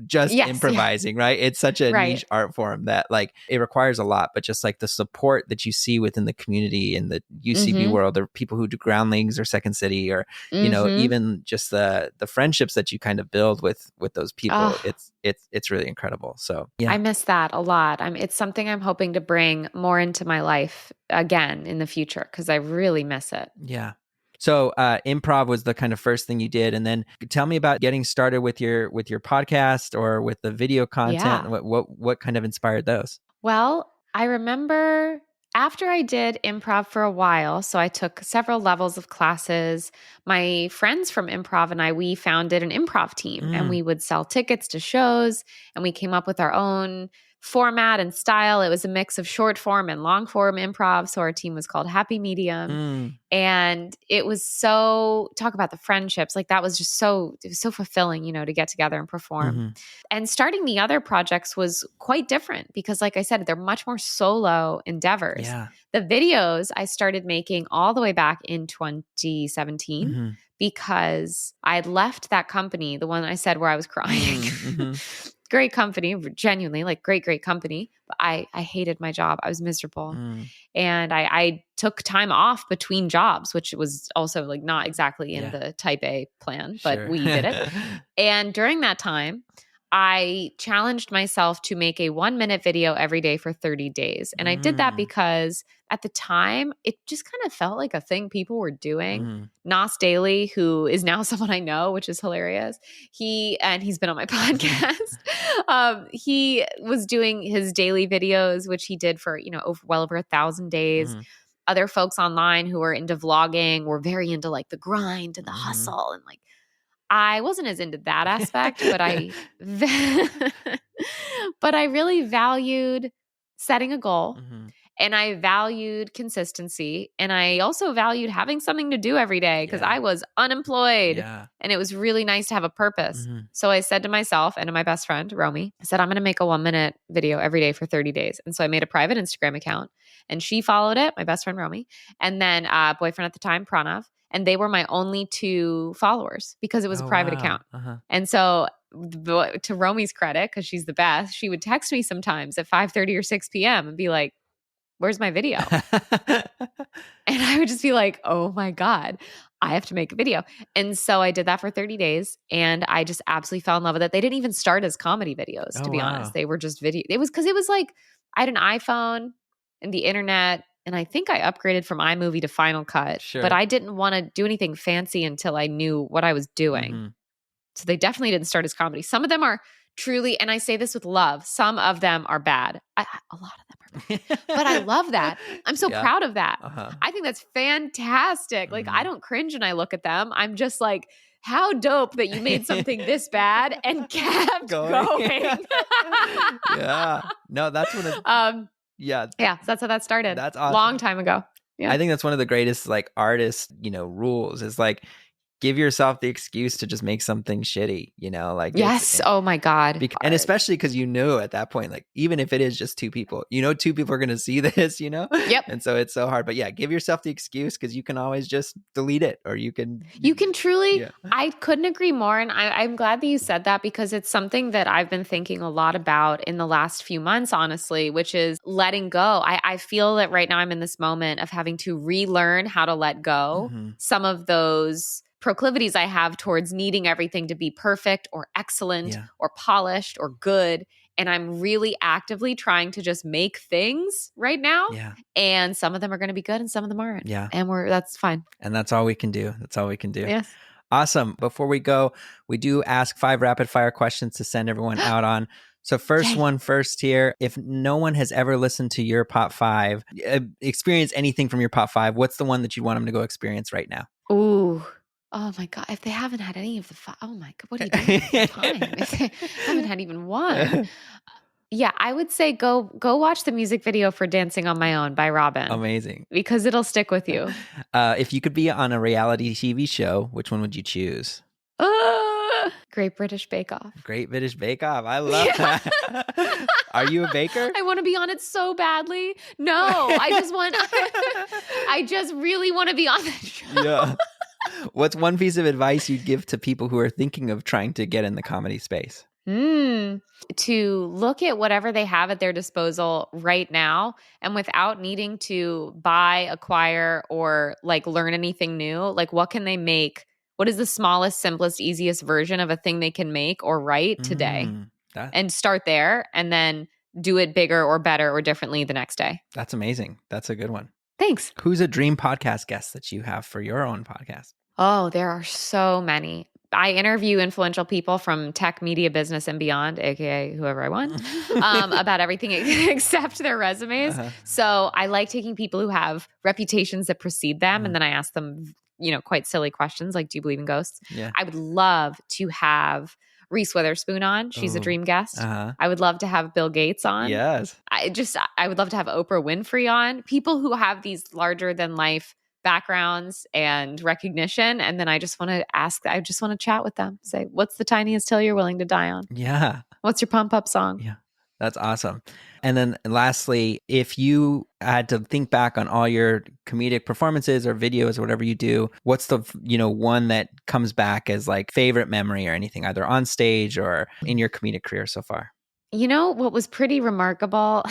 Speaker 1: just improvising, right? It's such a niche art form that like it requires a lot, but just like the support that you see within the community in the UCB world, or people who do Groundlings or Second City, or even just the friendships that you kind of build with those people, it's really incredible. So yeah,
Speaker 2: I miss that a lot. It's something I'm hoping to bring more into my life again in the future because I really miss it.
Speaker 1: Yeah. So improv was the kind of first thing you did. And then tell me about getting started with your podcast or with the video content. Yeah. What kind of inspired those?
Speaker 2: Well, I remember after I did improv for a while, so I took several levels of classes, my friends from improv and we founded an improv team and we would sell tickets to shows and we came up with our own format and style. It was a mix of short form and long form improv. So our team was called Happy Medium. And it was talk about the friendships. Like that was just it was so fulfilling, to get together and perform. And starting the other projects was quite different because like I said, they're much more solo endeavors.
Speaker 1: Yeah.
Speaker 2: The videos I started making all the way back in 2017 because I'd left that company, the one I said where I was crying. Great company, genuinely, like great company. But I hated my job. I was miserable. And I took time off between jobs, which was also like not exactly in the type A plan, but we did it. And during that time, I challenged myself to make a 1-minute video every day for 30 days. And I did that because at the time, it just kind of felt like a thing people were doing. Nas Daily, who is now someone I know, which is hilarious. He's been on my podcast. He was doing his daily videos, which he did for, well over 1,000 days. Other folks online who were into vlogging were very into like the grind and the hustle, and like I wasn't as into that aspect, but but I really valued setting a goal, and I valued consistency, and I also valued having something to do every day because I was unemployed, and it was really nice to have a purpose. So I said to myself and to my best friend, Romy, I said, I'm going to make a 1-minute video every day for 30 days. And so I made a private Instagram account, and she followed it, my best friend, Romy, and then boyfriend at the time, Pranav. And they were my only 2 followers because it was a private account. And so to Romy's credit, because she's the best, she would text me sometimes at 5:30 or 6 p.m. and be like, where's my video? And I would just be like, oh my God, I have to make a video. And so I did that for 30 days, and I just absolutely fell in love with it. They didn't even start as comedy videos, to be honest. They were just video. It was because it was like, I had an iPhone and the internet, and I think I upgraded from iMovie to Final Cut, but I didn't want to do anything fancy until I knew what I was doing. So they definitely didn't start as comedy. Some of them are truly, and I say this with love, some of them are bad. A lot of them are bad, but I love that. I'm so proud of that. I think that's fantastic. Like I don't cringe when I look at them. I'm just like, how dope that you made something this bad and kept going.
Speaker 1: No, that's what
Speaker 2: that's how that started.
Speaker 1: That's awesome.
Speaker 2: Long time ago.
Speaker 1: I think that's one of the greatest like artist, rules is like give yourself the excuse to just make something shitty, like
Speaker 2: yes. Oh my God.
Speaker 1: And especially because you know at that point, like even if it is just 2 people, 2 people are going to see this,
Speaker 2: Yep.
Speaker 1: And so it's so hard. But yeah, give yourself the excuse because you can always just delete it, or you can truly.
Speaker 2: I couldn't agree more, and I'm glad that you said that because it's something that I've been thinking a lot about in the last few months, honestly, which is letting go. I feel that right now I'm in this moment of having to relearn how to let go some of those proclivities I have towards needing everything to be perfect or excellent or polished or good. And I'm really actively trying to just make things right now. And some of them are going to be good and some of them aren't. And that's fine.
Speaker 1: And that's all we can do.
Speaker 2: Yes.
Speaker 1: Awesome. Before we go, we do ask 5 rapid fire questions to send everyone out on. So one first here. If no one has ever listened to your Pop 5, experience anything from your Pop 5, what's the one that you want them to go experience right now?
Speaker 2: Ooh. Oh my God. If they haven't had any of the oh my God, what are you doing with your time? If they haven't had even one. Yeah, I would say go watch the music video for Dancing on My Own by Robin.
Speaker 1: Amazing.
Speaker 2: Because it'll stick with you.
Speaker 1: If you could be on a reality TV show, which one would you choose?
Speaker 2: Great British Bake Off.
Speaker 1: Great British Bake Off. I love that. Are you a baker?
Speaker 2: I want to be on it so badly. No, I just really want to be on that show.
Speaker 1: Yeah. What's one piece of advice you'd give to people who are thinking of trying to get in the comedy space?
Speaker 2: To look at whatever they have at their disposal right now, and without needing to buy, acquire, or like learn anything new, like what can they make? What is the smallest, simplest, easiest version of a thing they can make or write today? And start there and then do it bigger or better or differently the next day.
Speaker 1: That's amazing. That's a good one.
Speaker 2: Thanks.
Speaker 1: Who's a dream podcast guest that you have for your own podcast?
Speaker 2: Oh, there are so many. I interview influential people from tech, media, business, and beyond, aka whoever I want, about everything except their resumes. So I like taking people who have reputations that precede them, and then I ask them, quite silly questions like, "Do you believe in ghosts?" I would love to have Reese Witherspoon on. She's a dream guest. I would love to have Bill Gates on.
Speaker 1: Yes.
Speaker 2: I would love to have Oprah Winfrey on. People who have these larger than life backgrounds and recognition. And then I just want to chat with them. Say, what's the tiniest hill you're willing to die on?
Speaker 1: Yeah.
Speaker 2: What's your pump up song?
Speaker 1: Yeah. That's awesome. And then lastly, if you had to think back on all your comedic performances or videos or whatever you do, what's the, one that comes back as like favorite memory or anything, either on stage or in your comedic career so far?
Speaker 2: What was pretty remarkable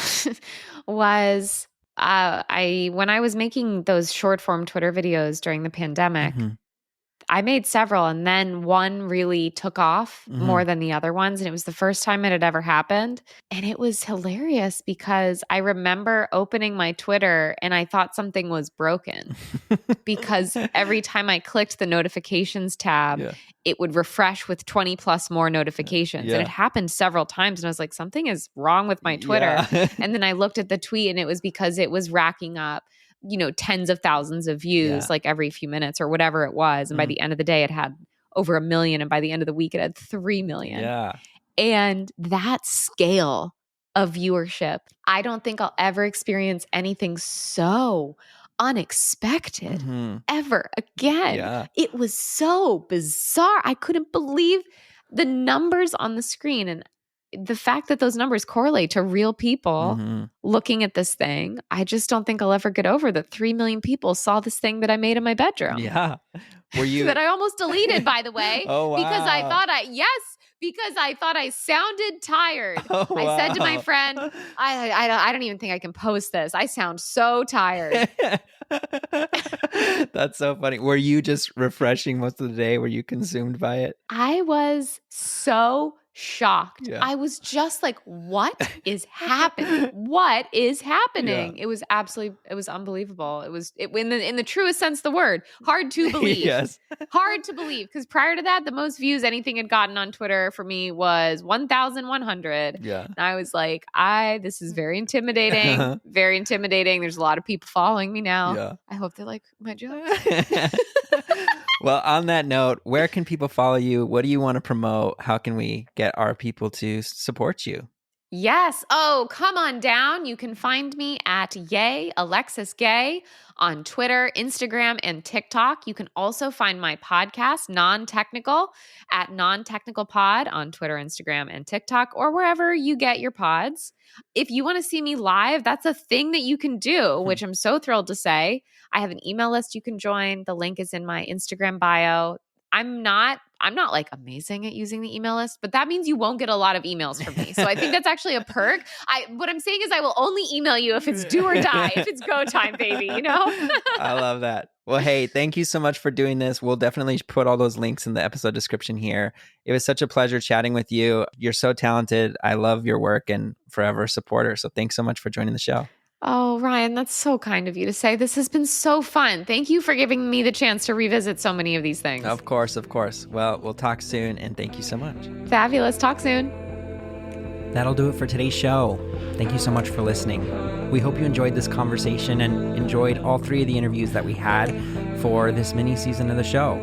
Speaker 2: was when I was making those short form Twitter videos during the pandemic, I made several, and then one really took off more than the other ones. And it was the first time it had ever happened. And it was hilarious because I remember opening my Twitter and I thought something was broken because every time I clicked the notifications tab, it would refresh with 20 plus more notifications. And it happened several times. And I was like, something is wrong with my Twitter. And then I looked at the tweet and it was because it was racking up, tens of thousands of views like every few minutes or whatever it was. And by the end of the day, it had over 1 million. And by the end of the week, it had 3 million.
Speaker 1: Yeah.
Speaker 2: And that scale of viewership, I don't think I'll ever experience anything so unexpected ever again.
Speaker 1: Yeah.
Speaker 2: It was so bizarre. I couldn't believe the numbers on the screen and the fact that those numbers correlate to real people looking at this thing. I just don't think I'll ever get over that 3 million people saw this thing that I made in my bedroom.
Speaker 1: Yeah. Were you
Speaker 2: that I almost deleted, by the way.
Speaker 1: Oh, wow.
Speaker 2: Because I thought I sounded tired.
Speaker 1: Oh, wow.
Speaker 2: I said to my friend, I don't even think I can post this. I sound so tired.
Speaker 1: That's so funny. Were you just refreshing most of the day? Were you consumed by it?
Speaker 2: I was so shocked.
Speaker 1: Yeah.
Speaker 2: I was just like, what is happening? What is happening?
Speaker 1: Yeah.
Speaker 2: It was unbelievable. It was in the truest sense of the word, hard to believe.
Speaker 1: Yes.
Speaker 2: Hard to believe. Because prior to that, the most views anything had gotten on Twitter for me was 1,100.
Speaker 1: Yeah.
Speaker 2: And I was like, this is very intimidating. Very intimidating. There's a lot of people following me now.
Speaker 1: Yeah.
Speaker 2: I hope they like my jokes.
Speaker 1: Well, on that note, where can people follow you? What do you want to promote? How can we get our people to support you?
Speaker 2: Yes. Oh, come on down. You can find me at Alexis Gay on Twitter, Instagram, and TikTok. You can also find my podcast, Non-Technical, at Non-Technical Pod on Twitter, Instagram, and TikTok, or wherever you get your pods. If you want to see me live, that's a thing that you can do, which I'm so thrilled to say. I have an email list you can join. The link is in my Instagram bio. I'm not like amazing at using the email list, but that means you won't get a lot of emails from me. So I think that's actually a perk. What I'm saying is I will only email you if it's do or die, if it's go time, baby,
Speaker 1: I love that. Well, hey, thank you so much for doing this. We'll definitely put all those links in the episode description here. It was such a pleasure chatting with you. You're so talented. I love your work and forever supporter. So thanks so much for joining the show.
Speaker 2: Oh, Ryan, that's so kind of you to say. This has been so fun. Thank you for giving me the chance to revisit so many of these things.
Speaker 1: Of course, of course. Well, we'll talk soon, and thank you so much.
Speaker 2: Fabulous. Talk soon.
Speaker 1: That'll do it for today's show. Thank you so much for listening. We hope you enjoyed this conversation and enjoyed all 3 of the interviews that we had for this mini season of the show.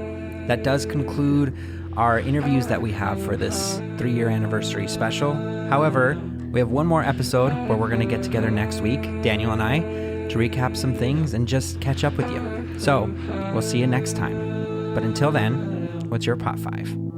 Speaker 1: That does conclude our interviews that we have for this 3-year anniversary special. However, we have one more episode where we're going to get together next week, Daniel and I, to recap some things and just catch up with you. So we'll see you next time. But until then, what's your Pot 5?